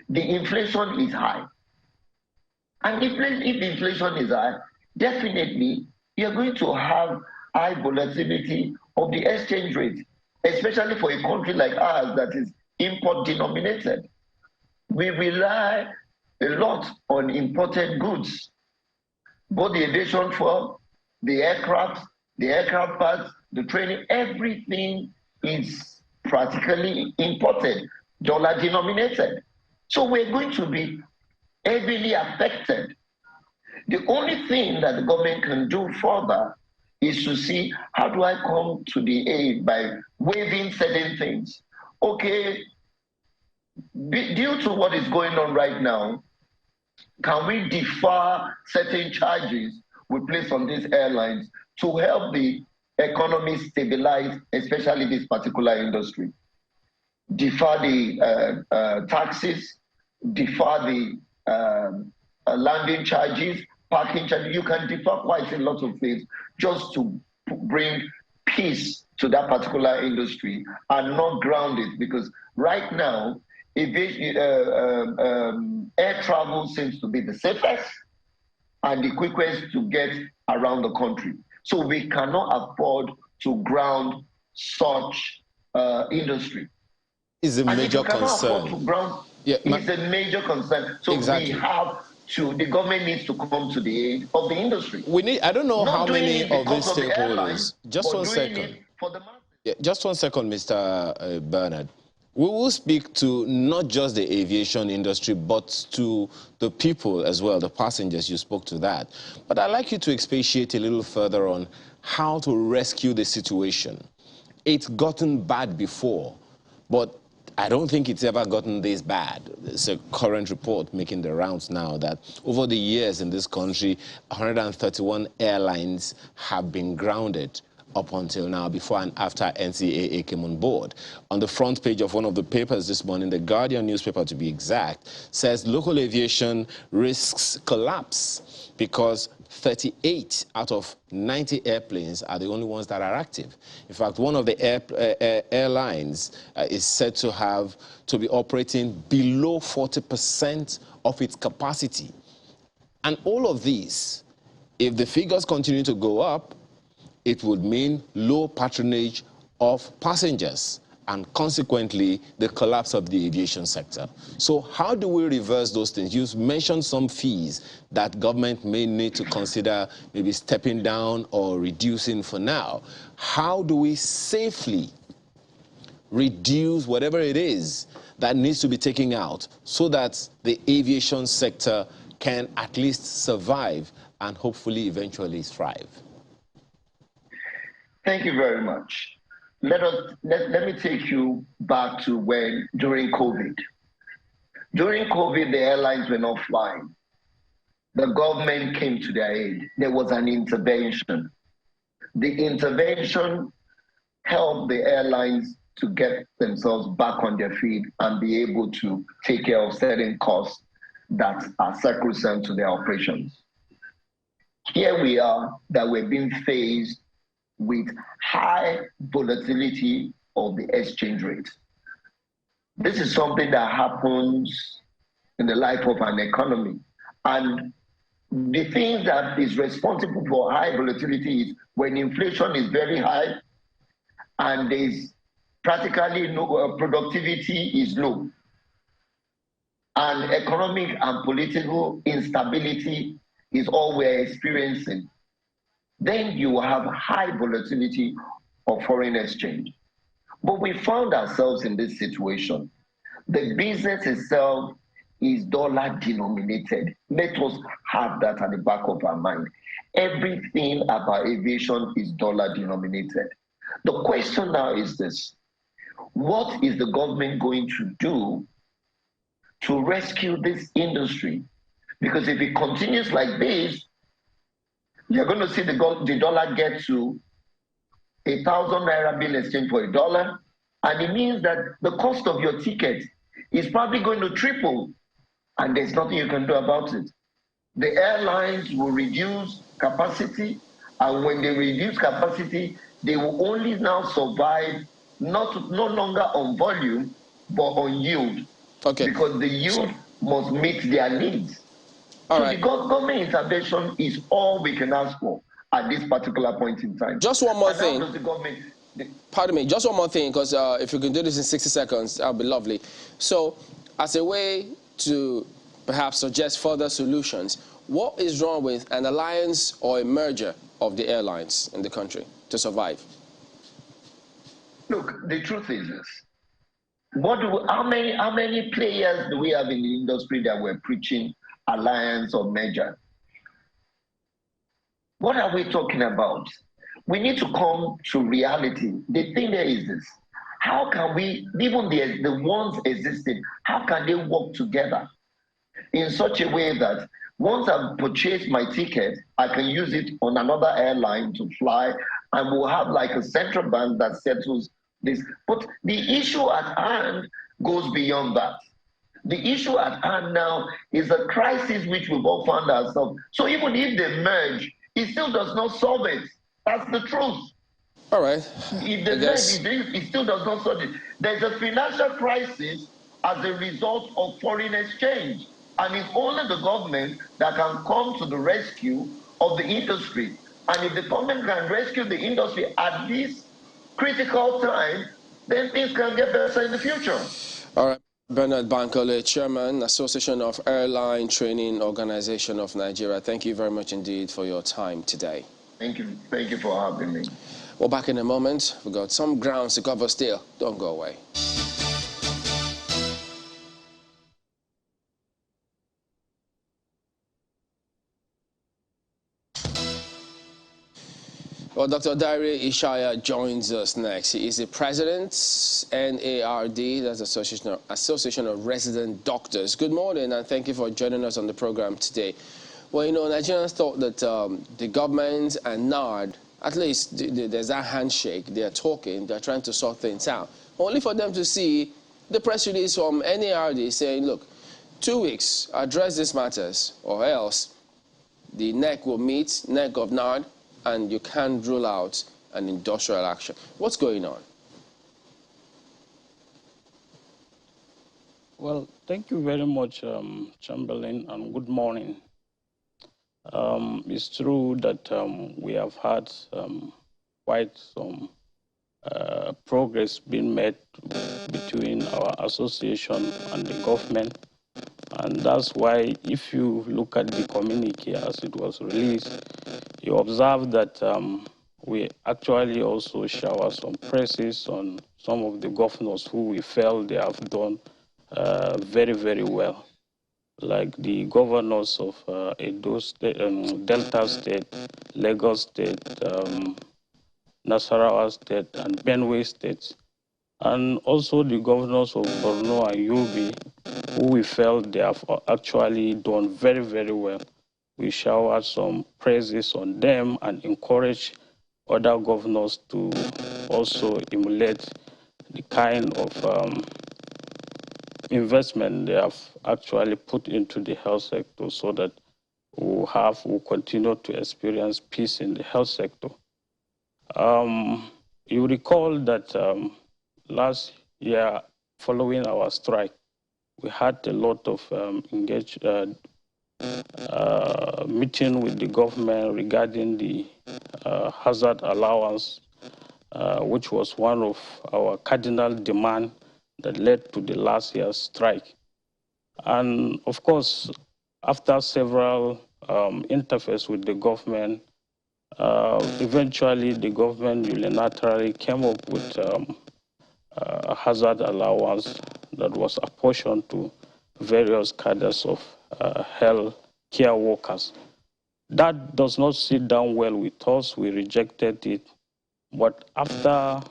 The inflation is high. And if the inflation is high, definitely you're going to have high volatility of the exchange rate, especially for a country like ours that is import denominated. We rely a lot on imported goods, both the aviation fuel, the aircraft parts, the training, everything is practically imported, dollar denominated. So we're going to be heavily affected. The only thing that the government can do further is to see, how do I come to the aid by waiving certain things? Okay, due to what is going on right now, can we defer certain charges we place on these airlines to help the economy stabilize, especially this particular industry? Defer the taxes, defer the landing charges, parking charges. You can defer quite a lot of things just to bring peace to that particular industry and not ground it, because right now, air travel seems to be the safest and the quickest to get around the country. So we cannot afford to ground such industry. Is a major concern. It's a major concern. So exactly. We have to, the government needs to come to the aid of the industry. We need, I don't know how many of these stakeholders. Just 1 second. Yeah, just 1 second, Mr. Bernard. We will speak to not just the aviation industry, but to the people as well, the passengers. You spoke to that. But I'd like you to expatiate a little further on how to rescue the situation. It's gotten bad before, but I don't think it's ever gotten this bad. It's a current report making the rounds now that over the years in this country, 131 airlines have been grounded up until now, before and after NCAA came on board. On the front page of one of the papers this morning, the Guardian newspaper to be exact, says local aviation risks collapse because 38 out of 90 airplanes are the only ones that are active. In fact, one of the airlines is said to be operating below 40% of its capacity. And all of these, if the figures continue to go up, it would mean low patronage of passengers and consequently the collapse of the aviation sector. So how do we reverse those things? You've mentioned some fees that government may need to consider maybe stepping down or reducing for now. How do we safely reduce whatever it is that needs to be taken out so that the aviation sector can at least survive and hopefully eventually thrive? Thank you very much. Let me take you back to during COVID. During COVID, the airlines were not flying. The government came to their aid. There was an intervention. The intervention helped the airlines to get themselves back on their feet and be able to take care of certain costs that are sacrosanct to their operations. Here we are, that we're being faced with high volatility of the exchange rate. This is something that happens in the life of an economy. And the thing that is responsible for high volatility is when inflation is very high and there's practically no productivity is low, and economic and political instability is all we're experiencing, then you have high volatility of foreign exchange. But we found ourselves in this situation. The business itself is dollar denominated. Let us have that at the back of our mind. Everything about aviation is dollar denominated. The question now is this: what is the government going to do to rescue this industry? Because if it continues like this, you're going to see the dollar get to 1,000 naira being exchanged for $1, and it means that the cost of your ticket is probably going to triple, and there's nothing you can do about it. The airlines will reduce capacity, and when they reduce capacity, they will only now survive no longer on volume, but on yield. Okay. Because the yield must meet their needs. All so right. the government intervention is all we can ask for at this particular point in time. Just one more thing. Does the government... Pardon me, just one more thing, because if you can do this in 60 seconds, that would be lovely. So, as a way to perhaps suggest further solutions, what is wrong with an alliance or a merger of the airlines in the country to survive? Look, the truth is this. How many players do we have in the industry that were preaching alliance or merger? What are we talking about? We need to come to reality. The thing there is this: how can we, even the ones existing, how can they work together in such a way that once I've purchased my ticket, I can use it on another airline to fly, and we'll have like a central bank that settles this. But the issue at hand goes beyond that. The issue at hand now is a crisis which we've all found ourselves. So even if they merge, it still does not solve it. That's the truth. All right. If they merge, it still does not solve it. There's a financial crisis as a result of foreign exchange. And it's only the government that can come to the rescue of the industry. And if the government can rescue the industry at this critical time, then things can get better in the future. All right. Bernard Bankole, Chairman, Association of Airline Training Organization of Nigeria. Thank you very much indeed for your time today. Thank you. Thank you for having me. Well, back in a moment. We've got some grounds to cover still. Don't go away. Well, Dr. Daire Ishaya joins us next. He is the president, NARD, that's Association of Resident Doctors. Good morning, and thank you for joining us on the program today. Well, you know, Nigerians thought that the government and NARD, at least there's that handshake, they're talking, they're trying to sort things out. Only for them to see the press release from NARD saying, look, 2 weeks, address these matters, or else the neck will meet, neck of NARD, and you can't rule out an industrial action. What's going on? Well, thank you very much, Chamberlain, and good morning. It's true that we have had quite some progress being made between our association and the government. And that's why, if you look at the communique as it was released, you observe that we actually also shower some praises on some of the governors who we felt they have done very, very well. Like the governors of Edo State, Delta State, Lagos State, Nasarawa State, and Benue State, and also the governors of Borno and Yobe, who we felt they have actually done very, very well. We showered some praises on them and encourage other governors to also emulate the kind of investment they have actually put into the health sector, so that we'll continue to experience peace in the health sector. You recall that last year following our strike. We had a lot of meeting with the government regarding the hazard allowance, which was one of our cardinal demands that led to the last year's strike. And of course, after several interfaces with the government, eventually the government unilaterally came up with a hazard allowance that was apportioned to various cadres of health care workers. That does not sit down well with us. We rejected it. But after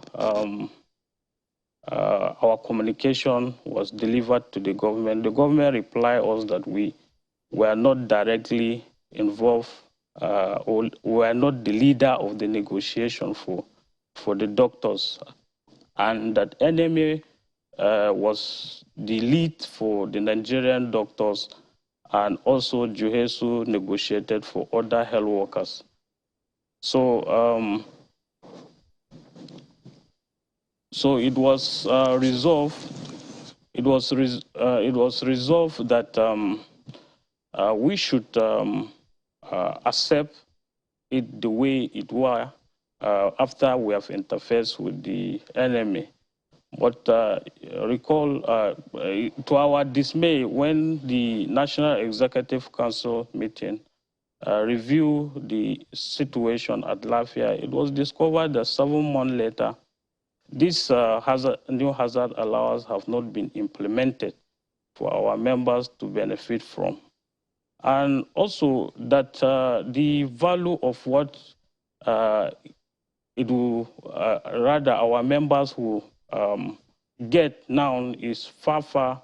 our communication was delivered to the government replied us that we were not directly involved or were not the leader of the negotiation for the doctors, and that NMA was the lead for the Nigerian doctors, and also Juhesu negotiated for other health workers. So, so it was resolved. It was resolved that we should accept it the way it was after we have interfered with the enemy. But recall, to our dismay, when the National Executive Council meeting reviewed the situation at Lafia, it was discovered that 7 months later, this new hazard allowance have not been implemented for our members to benefit from. And also that the value of what it will, rather our members who get now is far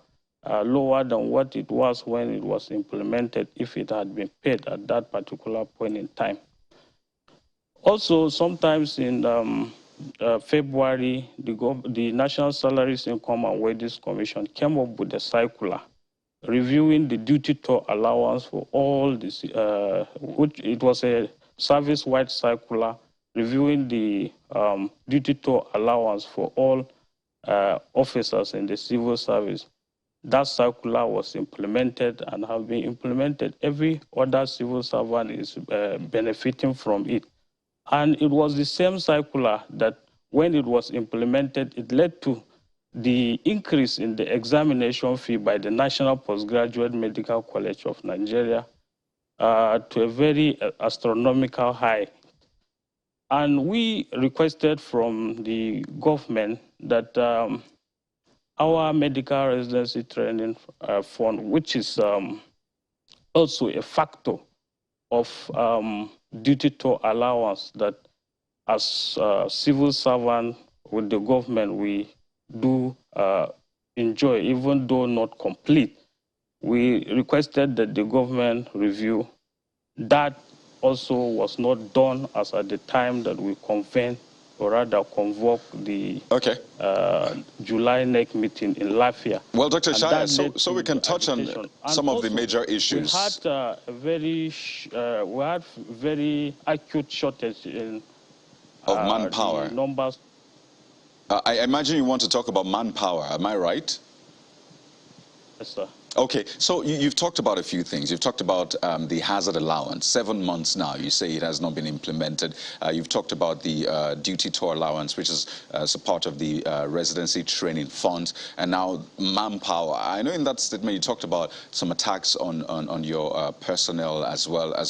lower than what it was when it was implemented, if it had been paid at that particular point in time. Also, sometimes in February, the National Salaries, Income and Wages Commission came up with a circular reviewing the duty toll allowance for all this, which it was a service-wide circular reviewing the duty toll allowance for all officers in the civil service. That circular was implemented and have been implemented. Every other civil servant is benefiting from it. And it was the same circular that when it was implemented, it led to the increase in the examination fee by the National Postgraduate Medical College of Nigeria to a very astronomical high. And we requested from the government that our medical residency training fund, which is also a factor of duty to allowance, that as civil servant with the government, we do enjoy, even though not complete. We requested that the government review. That also was not done as at the time that we convened, or rather convoked the July NEC meeting in Lafia. Well, Dr. Shaya, so we can touch on some of the major issues. We had a very acute shortage in of manpower. Numbers. I imagine you want to talk about manpower. Am I right? Yes, sir. Okay, so you've talked about a few things. You've talked about the hazard allowance, 7 months now. You say it has not been implemented. You've talked about the duty tour allowance, which is a part of the residency training fund, and now manpower. I know in that statement you talked about some attacks on your personnel as well as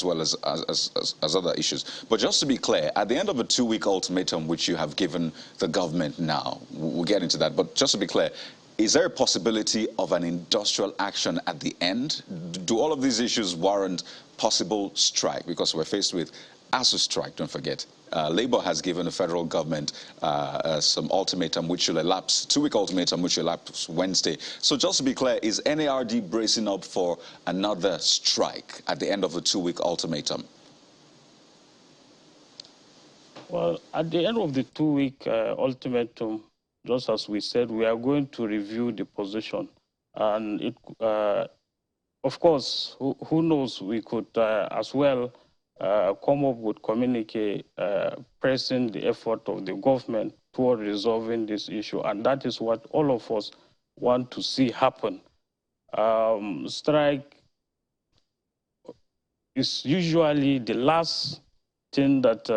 other issues. But just to be clear, at the end of a 2-week ultimatum which you have given the government now, we'll get into that, but just to be clear, is there a possibility of an industrial action at the end? Do all of these issues warrant possible strike? Because we're faced with ASU strike, don't forget. Labour has given the federal government some ultimatum which will elapse, 2-week ultimatum which will elapse Wednesday. So just to be clear, is NARD bracing up for another strike at the end of the 2-week ultimatum? Well, at the end of the 2-week ultimatum, just as we said, we are going to review the position. And it, of course, who knows, we could as well come up with communique pressing the effort of the government toward resolving this issue. And that is what all of us want to see happen. Strike is usually the last thing that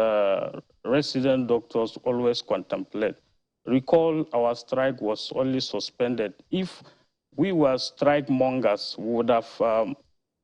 resident doctors always contemplate. Recall our strike was only suspended. If we were strike mongers, we would have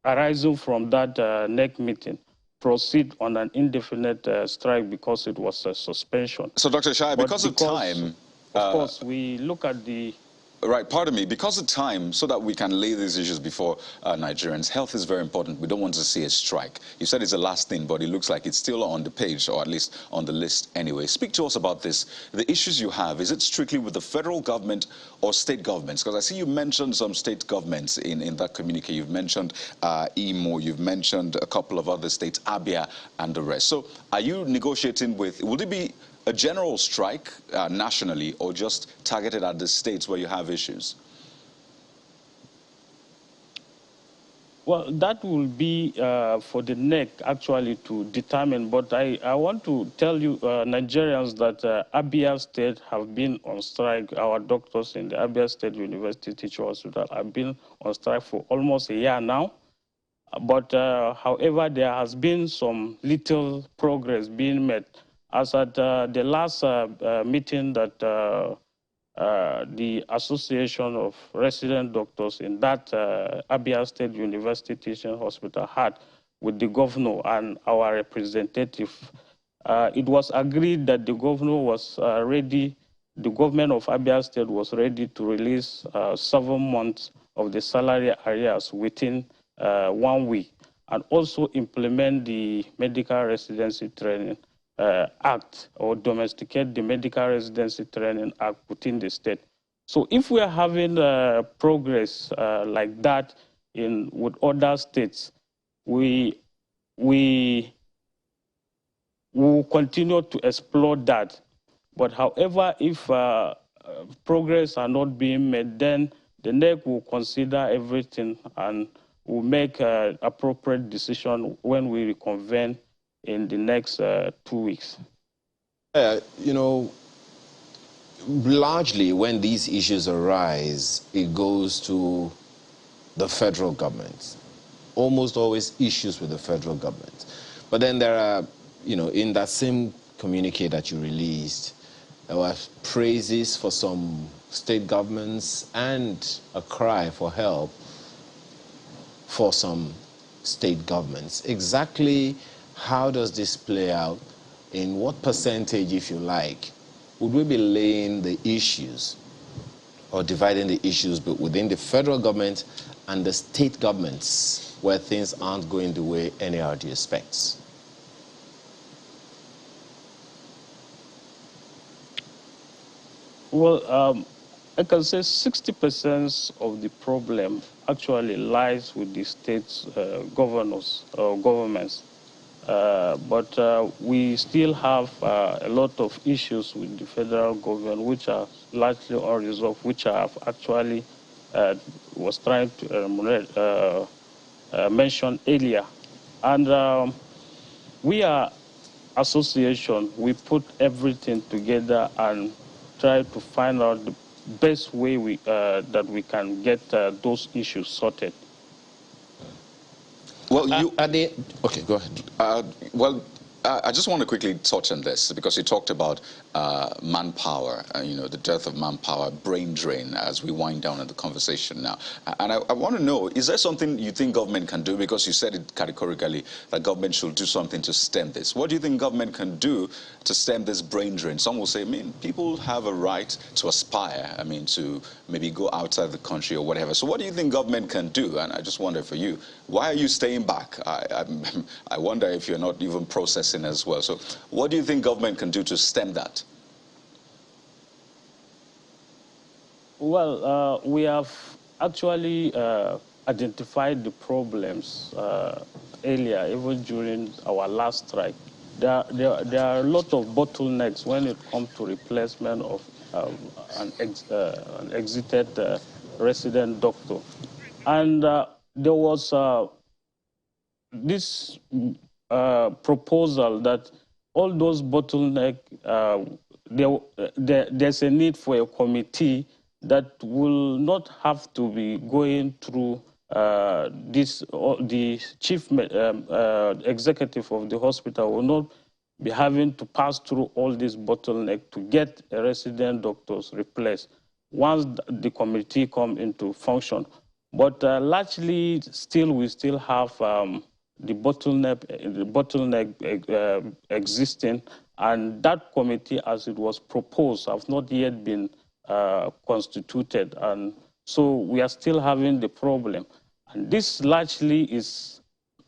arisen from that NEC meeting, proceed on an indefinite strike because it was a suspension. So, Dr. Shai, because of time... Of course, we look at the... Right, pardon me. Because of time, so that we can lay these issues before Nigerians, health is very important. We don't want to see a strike. You said it's the last thing, but it looks like it's still on the page, or at least on the list anyway. Speak to us about this. The issues you have, is it strictly with the federal government or state governments? Because I see you mentioned some state governments in that communique. You've mentioned Imo, you've mentioned a couple of other states, Abia, and the rest. So are you negotiating with, would it be a general strike nationally, or just targeted at the states where you have issues? Well, that will be for the NEC actually to determine, but I want to tell you Nigerians that Abia State have been on strike. Our doctors in the Abia State University Teaching Hospital have been on strike for almost a year now. But however, there has been some little progress being made. As at the last meeting that the Association of Resident Doctors in that Abia State University Teaching Hospital had with the governor and our representative, it was agreed that the governor was ready, the government of Abia State was ready to release 7 months of the salary arrears within 1 week, and also implement the medical residency training Act, or domesticate the medical residency training act within the state. So if we are having progress like that with other states, we will continue to explore that. But however, if progress are not being made, then the NEC will consider everything and will make an appropriate decision when we reconvene in the next 2 weeks. You know, largely when these issues arise, it goes to the federal government. Almost always issues with the federal government. But then there are, you know, in that same communique that you released, there were praises for some state governments and a cry for help for some state governments. Exactly how does this play out? In what percentage, if you like, would we be laying the issues or dividing the issues within the federal government and the state governments where things aren't going the way NARD expects? Well, I can say 60% of the problem actually lies with the state's governors or governments. But we still have a lot of issues with the federal government, which are largely unresolved, which I have actually was trying to mention earlier. And we are association. We put everything together and try to find out the best way that we can get those issues sorted. Well, okay, go ahead. I just want to quickly touch on this because you talked about manpower, you know, the death of manpower, brain drain as we wind down in the conversation now. And I want to know, is there something you think government can do? Because you said it categorically that government should do something to stem this. What do you think government can do to stem this brain drain? Some will say, I mean, people have a right to aspire, I mean, to maybe go outside the country or whatever. So what do you think government can do? And I just wonder for you, why are you staying back? I wonder if you're not even processing as well. So what do you think government can do to stem that? Well, we have actually identified the problems earlier, even during our last strike. There are a lot of bottlenecks when it comes to replacement of an exited resident doctor. And there was this proposal that all those bottlenecks, there's a need for a committee that will not have to be going through the chief executive of the hospital will not be having to pass through all this bottleneck to get resident doctors replaced once the committee come into function. But largely, we still have the bottleneck existing, and that committee, as it was proposed, have not yet been constituted, and so we are still having the problem. And this largely is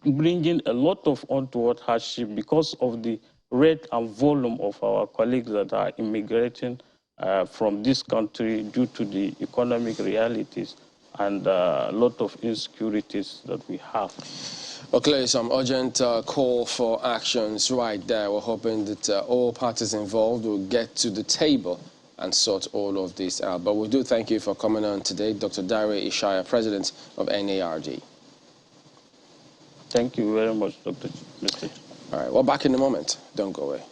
bringing a lot of untoward hardship because of the rate and volume of our colleagues that are immigrating from this country due to the economic realities and a lot of insecurities that we have. Okay, some urgent call for actions right there. We're hoping that all parties involved will get to the table and sort all of this out. But we do thank you for coming on today, Dr. Dare Ishaya, President of NARD. Thank you very much, Dr. Mr. All right, we're back in a moment. Don't go away.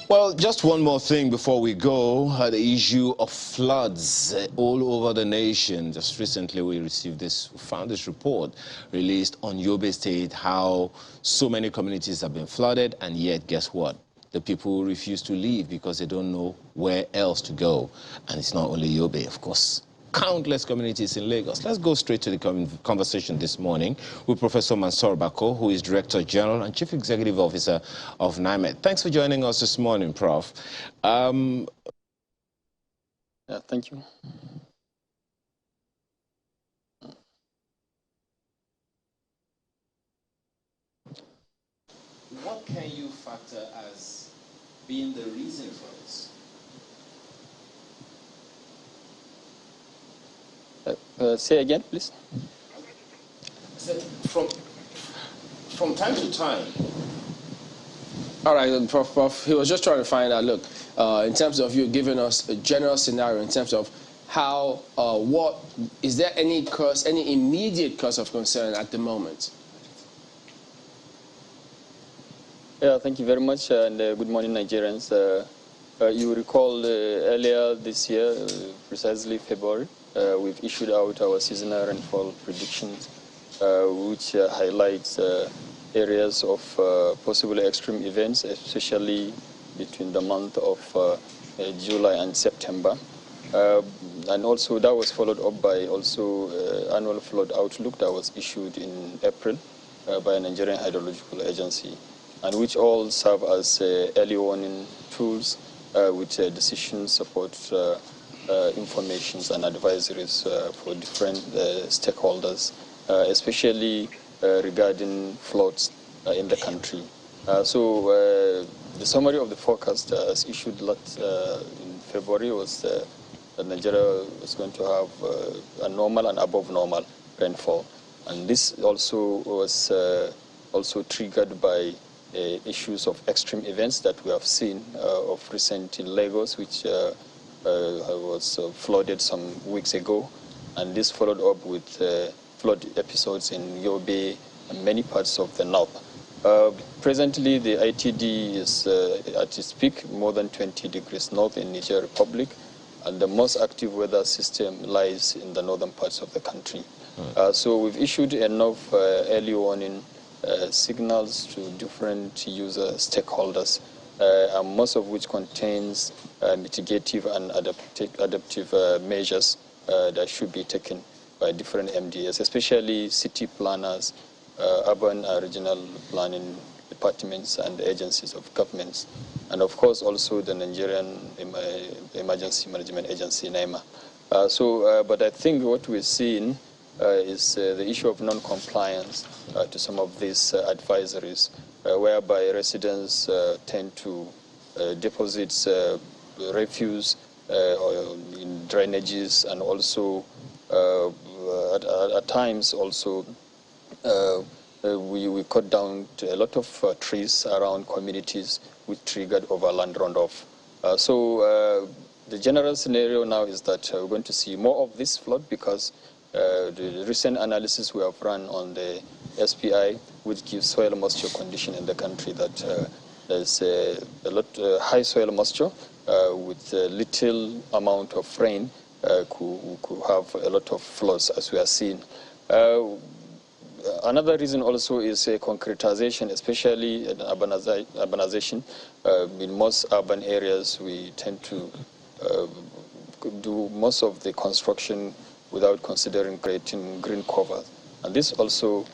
Well, just one more thing before we go. The issue of floods all over the nation. Just recently we found this report released on Yobe State, how so many communities have been flooded, and yet guess what? The people refuse to leave because they don't know where else to go. And it's not only Yobe, of course. Countless communities in Lagos. Let's go straight to the conversation this morning with Professor Mansour Bako, who is Director General and Chief Executive Officer of NIMED. Thanks for joining us this morning, Prof. Thank you. What can you factor as being the reason for this? Say again, please. So from time to time. All right, Prof, he was just trying to find out, look, in terms of you giving us a general scenario in terms of how, is there any immediate cause of concern at the moment? Yeah, thank you very much, and good morning, Nigerians. You recall earlier this year, precisely February, we've issued out our seasonal rainfall predictions, which highlights areas of possible extreme events, especially between the month of July and September. And also that was followed up by also annual flood outlook that was issued in April by a Nigerian Hydrological Agency, and which all serve as early warning tools with decision support informations and advisories for different stakeholders, especially regarding floods in the country. So the summary of the forecast as issued in February was that Nigeria was going to have a normal and above normal rainfall. And this also was also triggered by issues of extreme events that we have seen of recent in Lagos, which was flooded some weeks ago. And this followed up with flood episodes in Yobe and many parts of the north. Presently, the ITD is at its peak, more than 20 degrees north in Niger Republic, and the most active weather system lies in the northern parts of the country. So we've issued enough early warning signals to different user stakeholders, and most of which contains mitigative and adaptive measures that should be taken by different MDS, especially city planners, urban and regional planning departments and agencies of governments, and of course also the Nigerian Emergency Management Agency, NEMA. But I think what we're seeing is the issue of non-compliance to some of these advisories, whereby residents tend to deposit refuse in drainages, and also at times also we cut down a lot of trees around communities, which triggered overland runoff. So the general scenario now is that we're going to see more of this flood because the recent analysis we have run on the SPI, which gives soil moisture condition in the country, that there's a lot high soil moisture with little amount of rain could have a lot of floods, as we are seeing. Another reason also is concretization, especially in urbanization. In most urban areas, we tend to do most of the construction without considering creating green covers. And this also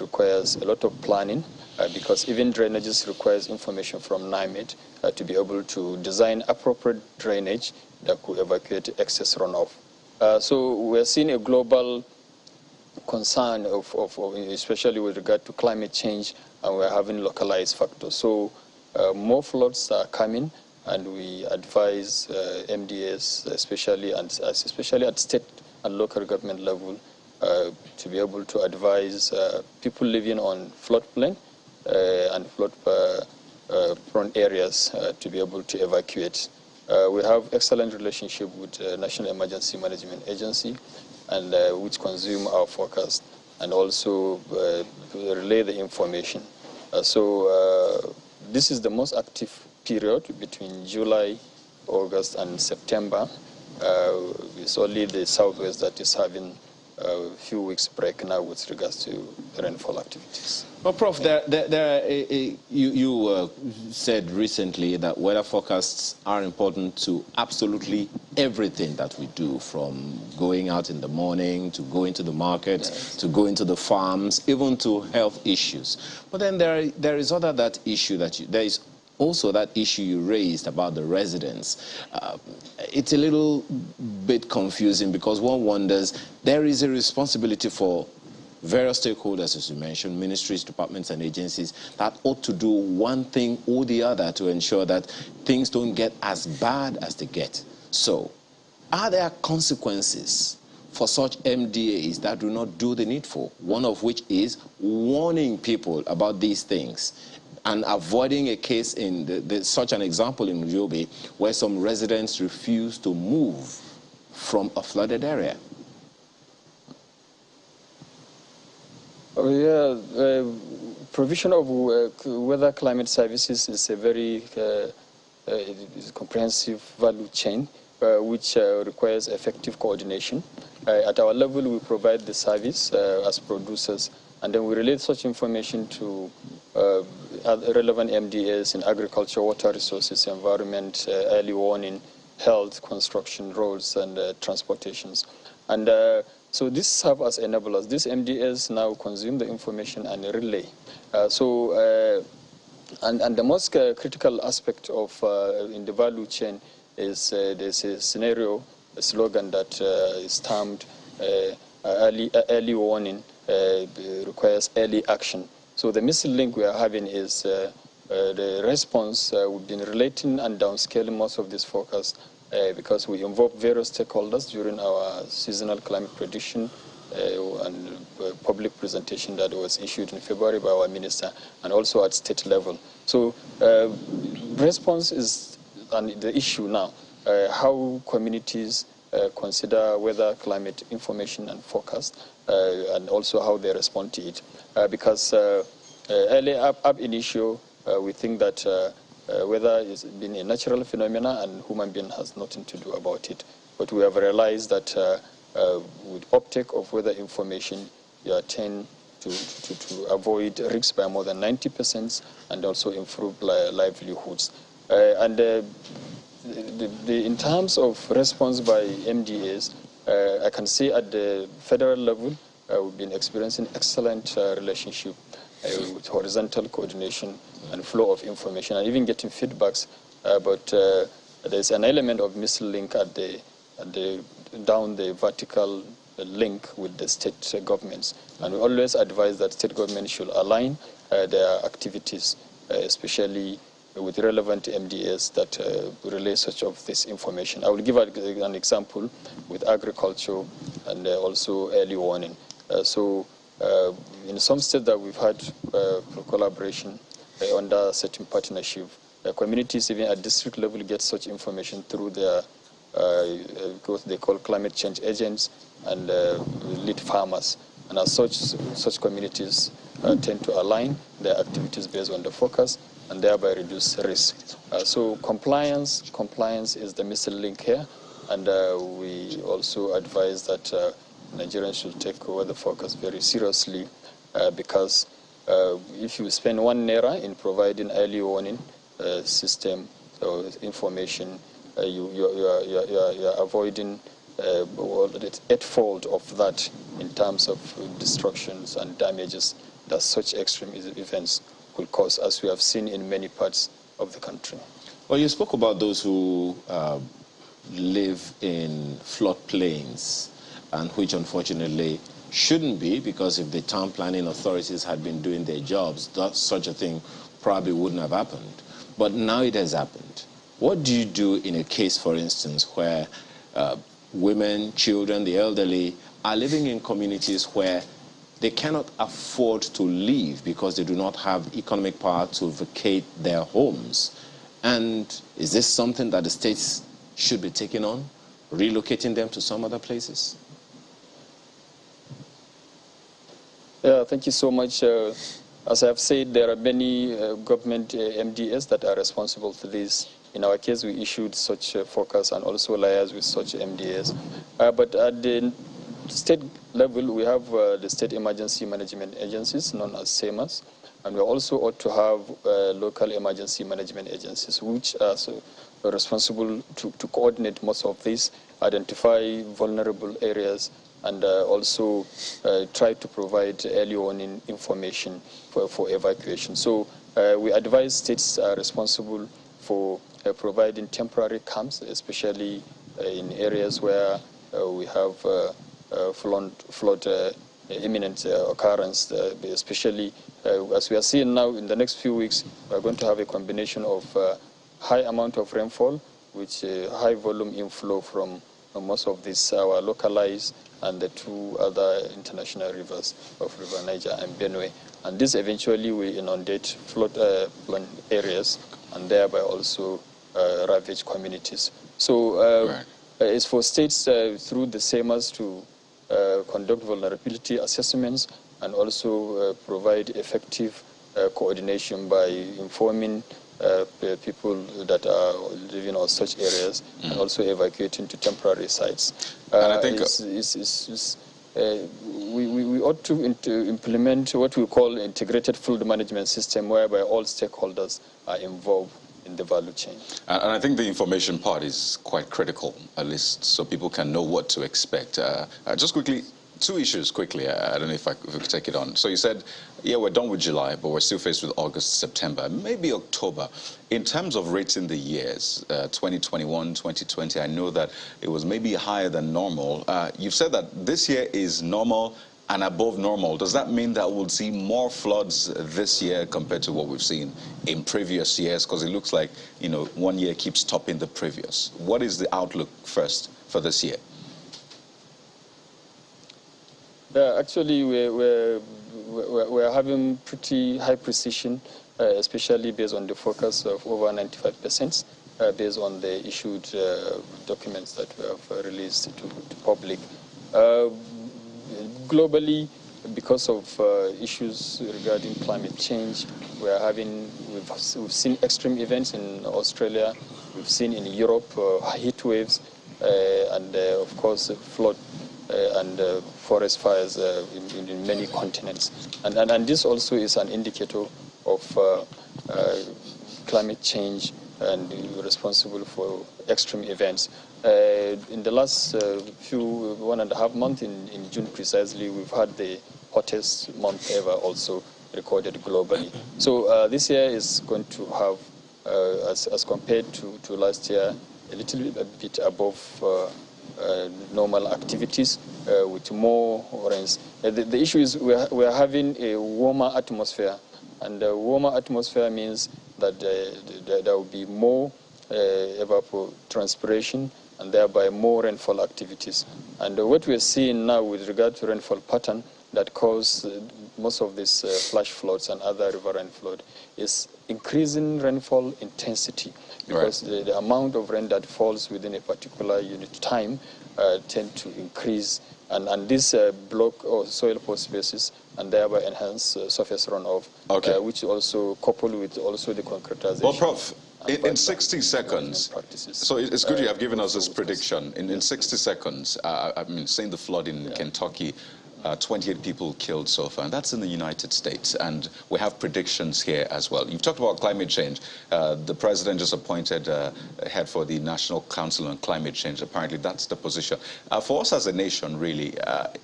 requires a lot of planning because even drainages requires information from NIMED to be able to design appropriate drainage that could evacuate excess runoff. So we're seeing a global concern of especially with regard to climate change, and we're having localized factors. So more floods are coming, and we advise MDAs, especially at state and local government level, to be able to advise people living on floodplain and flood-prone areas to be able to evacuate. We have excellent relationship with National Emergency Management Agency, and which consume our forecast and also relay the information. So this is the most active period between July, August, and September. It's only the Southwest that is having a few weeks break now with regards to rainfall activities. Well, Prof, you said recently that weather forecasts are important to absolutely everything that we do, from going out in the morning, to going to the market, yes, to going to the farms, even to health issues. But then there is also that issue you raised about the residents. It's a little bit confusing because one wonders, there is a responsibility for various stakeholders, as you mentioned, ministries, departments, and agencies that ought to do one thing or the other to ensure that things don't get as bad as they get. So, are there consequences for such MDAs that do not do the needful? One of which is warning people about these things and avoiding a case in such an example in Yobe where some residents refuse to move from a flooded area. Provision of weather climate services is a very comprehensive value chain which requires effective coordination. At our level, we provide the service as producers, and then we relate such information to relevant MDAs in agriculture, water resources, environment, early warning, health, construction, roads, and transportations. And so this serves as enablers. These MDAs now consume the information and relay. And the most critical aspect of in the value chain is there's a scenario, a slogan that is termed early warning requires early action. So the missing link we are having is the response. We've been relating and downscaling most of this forecast because we involve various stakeholders during our seasonal climate prediction and public presentation that was issued in February by our minister, and also at state level. So response is the issue now, how communities consider weather, climate information and forecast, and also how they respond to it. Because early ab initio, we think that weather has been a natural phenomena and human being has nothing to do about it. But we have realized that with uptake of weather information, you attain to avoid risks by more than 90% and also improve livelihoods. In terms of response by MDAs, I can say at the federal level, we've been experiencing excellent relationship with horizontal coordination and flow of information, and even getting feedbacks. But there's an element of mislink down the vertical link with the state governments, and we always advise that state governments should align their activities, especially with relevant MDAs that relay such of this information. I will give an example with agriculture and also early warning. So in some states that we've had collaboration under certain partnership, communities even at district level get such information through their what they call climate change agents and lead farmers. And as such communities tend to align their activities based on the focus and thereby reduce risk. So compliance is the missing link here, and we also advise that Nigerians should take over the focus very seriously because if you spend 1 naira in providing early warning system or information, you are avoiding the eightfold of that in terms of destructions and damages that such extreme events will cause, as we have seen in many parts of the country. Well, you spoke about those who live in floodplains, and which unfortunately shouldn't be, because if the town planning authorities had been doing their jobs, such a thing probably wouldn't have happened. But now it has happened. What do you do in a case, for instance, where women, children, the elderly are living in communities where they cannot afford to leave because they do not have economic power to vacate their homes? And is this something that the states should be taking on, relocating them to some other places? Thank you so much. As I have said, there are many government MDS that are responsible for this. In our case, we issued such focus and also liaise with such MDS. But at the state level, we have the State Emergency Management Agencies, known as SEMAs, and we also ought to have local emergency management agencies, which are responsible to coordinate most of this, identify vulnerable areas, and also try to provide early warning information for evacuation. So we advise states are responsible for providing temporary camps, especially in areas where we have flood imminent occurrence, especially as we are seeing now in the next few weeks, we are going to have a combination of high amount of rainfall, which high volume inflow from most of these our localized and the 2 other international rivers of River Niger and Benue. And this eventually will inundate flood-prone areas and thereby also ravage communities. So it's for states through the SEMAs to conduct vulnerability assessments and also provide effective coordination by informing people that are living on such areas and also evacuating to temporary sites. And I think we ought to implement what we call integrated flood management system, whereby all stakeholders are involved in the value chain. And I think the information part is quite critical, at least so people can know what to expect. Just quickly, 2 issues quickly. I don't know if we could take it on. So you said, yeah, we're done with July, but we're still faced with August, September, maybe October. In terms of rating the years, 2021, 2020, I know that it was maybe higher than normal. You've said that this year is normal and above normal. Does that mean that we'll see more floods this year compared to what we've seen in previous years? Because it looks like, you know, one year keeps topping the previous. What is the outlook first for this year? Actually, we're having pretty high precision, especially based on the focus of over 95%, based on the issued documents that we have released to public. Globally, because of issues regarding climate change, we've seen extreme events in Australia, we've seen in Europe heat waves, and of course flood and forest fires in many continents. And this also is an indicator of climate change and responsible for extreme events. In the last 1.5 months, in June precisely, we've had the hottest month ever also recorded globally. So this year is going to have, as compared to last year, a little bit above normal activities with more rains. The issue is we are having a warmer atmosphere, and a warmer atmosphere means that there will be more evapotranspiration and thereby more rainfall activities. And what we are seeing now with regard to rainfall pattern, that cause most of these flash floods and other riverine flood is increasing rainfall intensity, because the amount of rain that falls within a particular unit time tend to increase, and this block or soil pore spaces and thereby enhance surface runoff, which also coupled with also the concretization. Well, Prof, in 60 seconds, so it's good you have given us this prediction. In 60 seconds, I mean, saying the flood in Kentucky, 28 people killed so far, and that's in the United States, and we have predictions here as well. You've talked about climate change. The president just appointed a head for the National Council on Climate Change. Apparently that's the position. For us as a nation, really,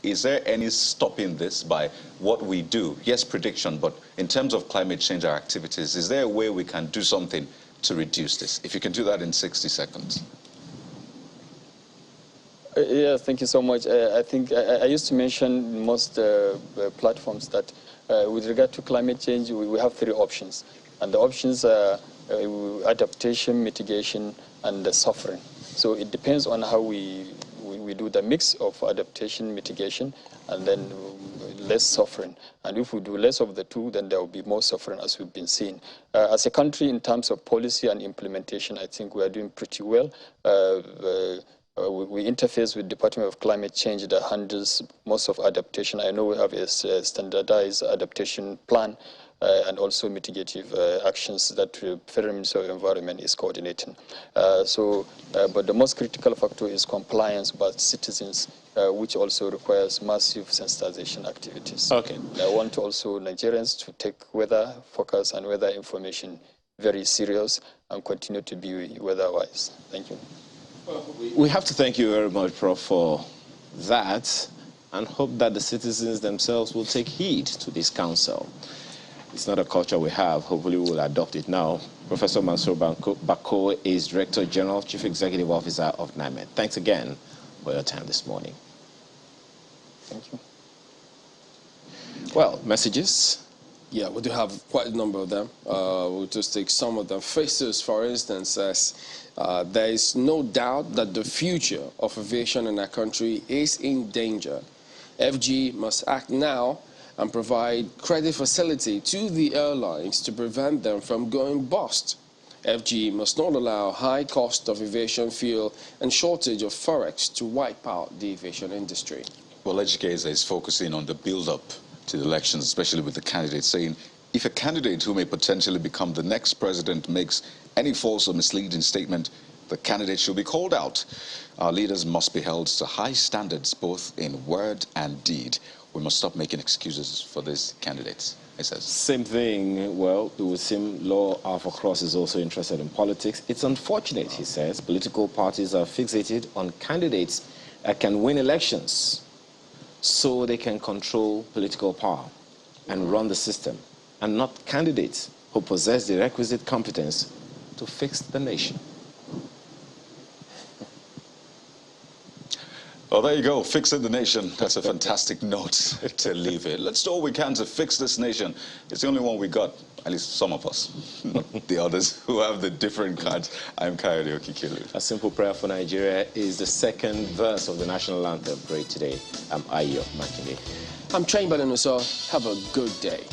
is there any stopping this by what we do? Yes, prediction, but in terms of climate change, our activities, is there a way we can do something to reduce this? If you can do that in 60 seconds. Yeah, thank you so much. I think I used to mention in most platforms that with regard to climate change, we have three options. And the options are adaptation, mitigation, and suffering. So it depends on how we do the mix of adaptation, mitigation, and then less suffering. And if we do less of the two, then there will be more suffering, as we've been seeing. As a country, in terms of policy and implementation, I think we are doing pretty well. We interface with Department of Climate Change that handles most of adaptation. I know we have a standardized adaptation plan and also mitigative actions that the Federal Ministry of Environment is coordinating. But the most critical factor is compliance by citizens, which also requires massive sensitization activities. Okay. I want also Nigerians to take weather focus and weather information very serious and continue to be weather-wise. Thank you. We have to thank you very much, Prof, for that, and hope that the citizens themselves will take heed to this council. It's not a culture we have. Hopefully we'll adopt it now. Professor Mansour Bako is Director General, Chief Executive Officer of NIMED. Thanks again for your time this morning. Thank you. Well, messages? Yeah, we do have quite a number of them. We'll just take some of them. Faces, for instance, says, there is no doubt that the future of aviation in our country is in danger. FG must act now and provide credit facility to the airlines to prevent them from going bust. FG must not allow high cost of aviation fuel and shortage of Forex to wipe out the aviation industry. Well, Educator is focusing on the build-up to the elections, especially with the candidates, saying if a candidate who may potentially become the next president makes any false or misleading statement, the candidate should be called out. Our leaders must be held to high standards, both in word and deed. We must stop making excuses for these candidates, he says. Same thing. Well, it would seem Law Alpha Cross is also interested in politics. It's unfortunate, he says, political parties are fixated on candidates that can win elections so they can control political power and run the system, and not candidates who possess the requisite competence to fix the nation. Well, there you go, fixing the nation. That's a fantastic note to leave it. Let's do all we can to fix this nation. It's the only one we got, at least some of us, not the others who have the different kinds. I'm Kayode Okikilu. A simple prayer for Nigeria is the second verse of the national anthem. Pray today. I'm Ayo Makinde. I'm Chamberlain Uso. Have a good day.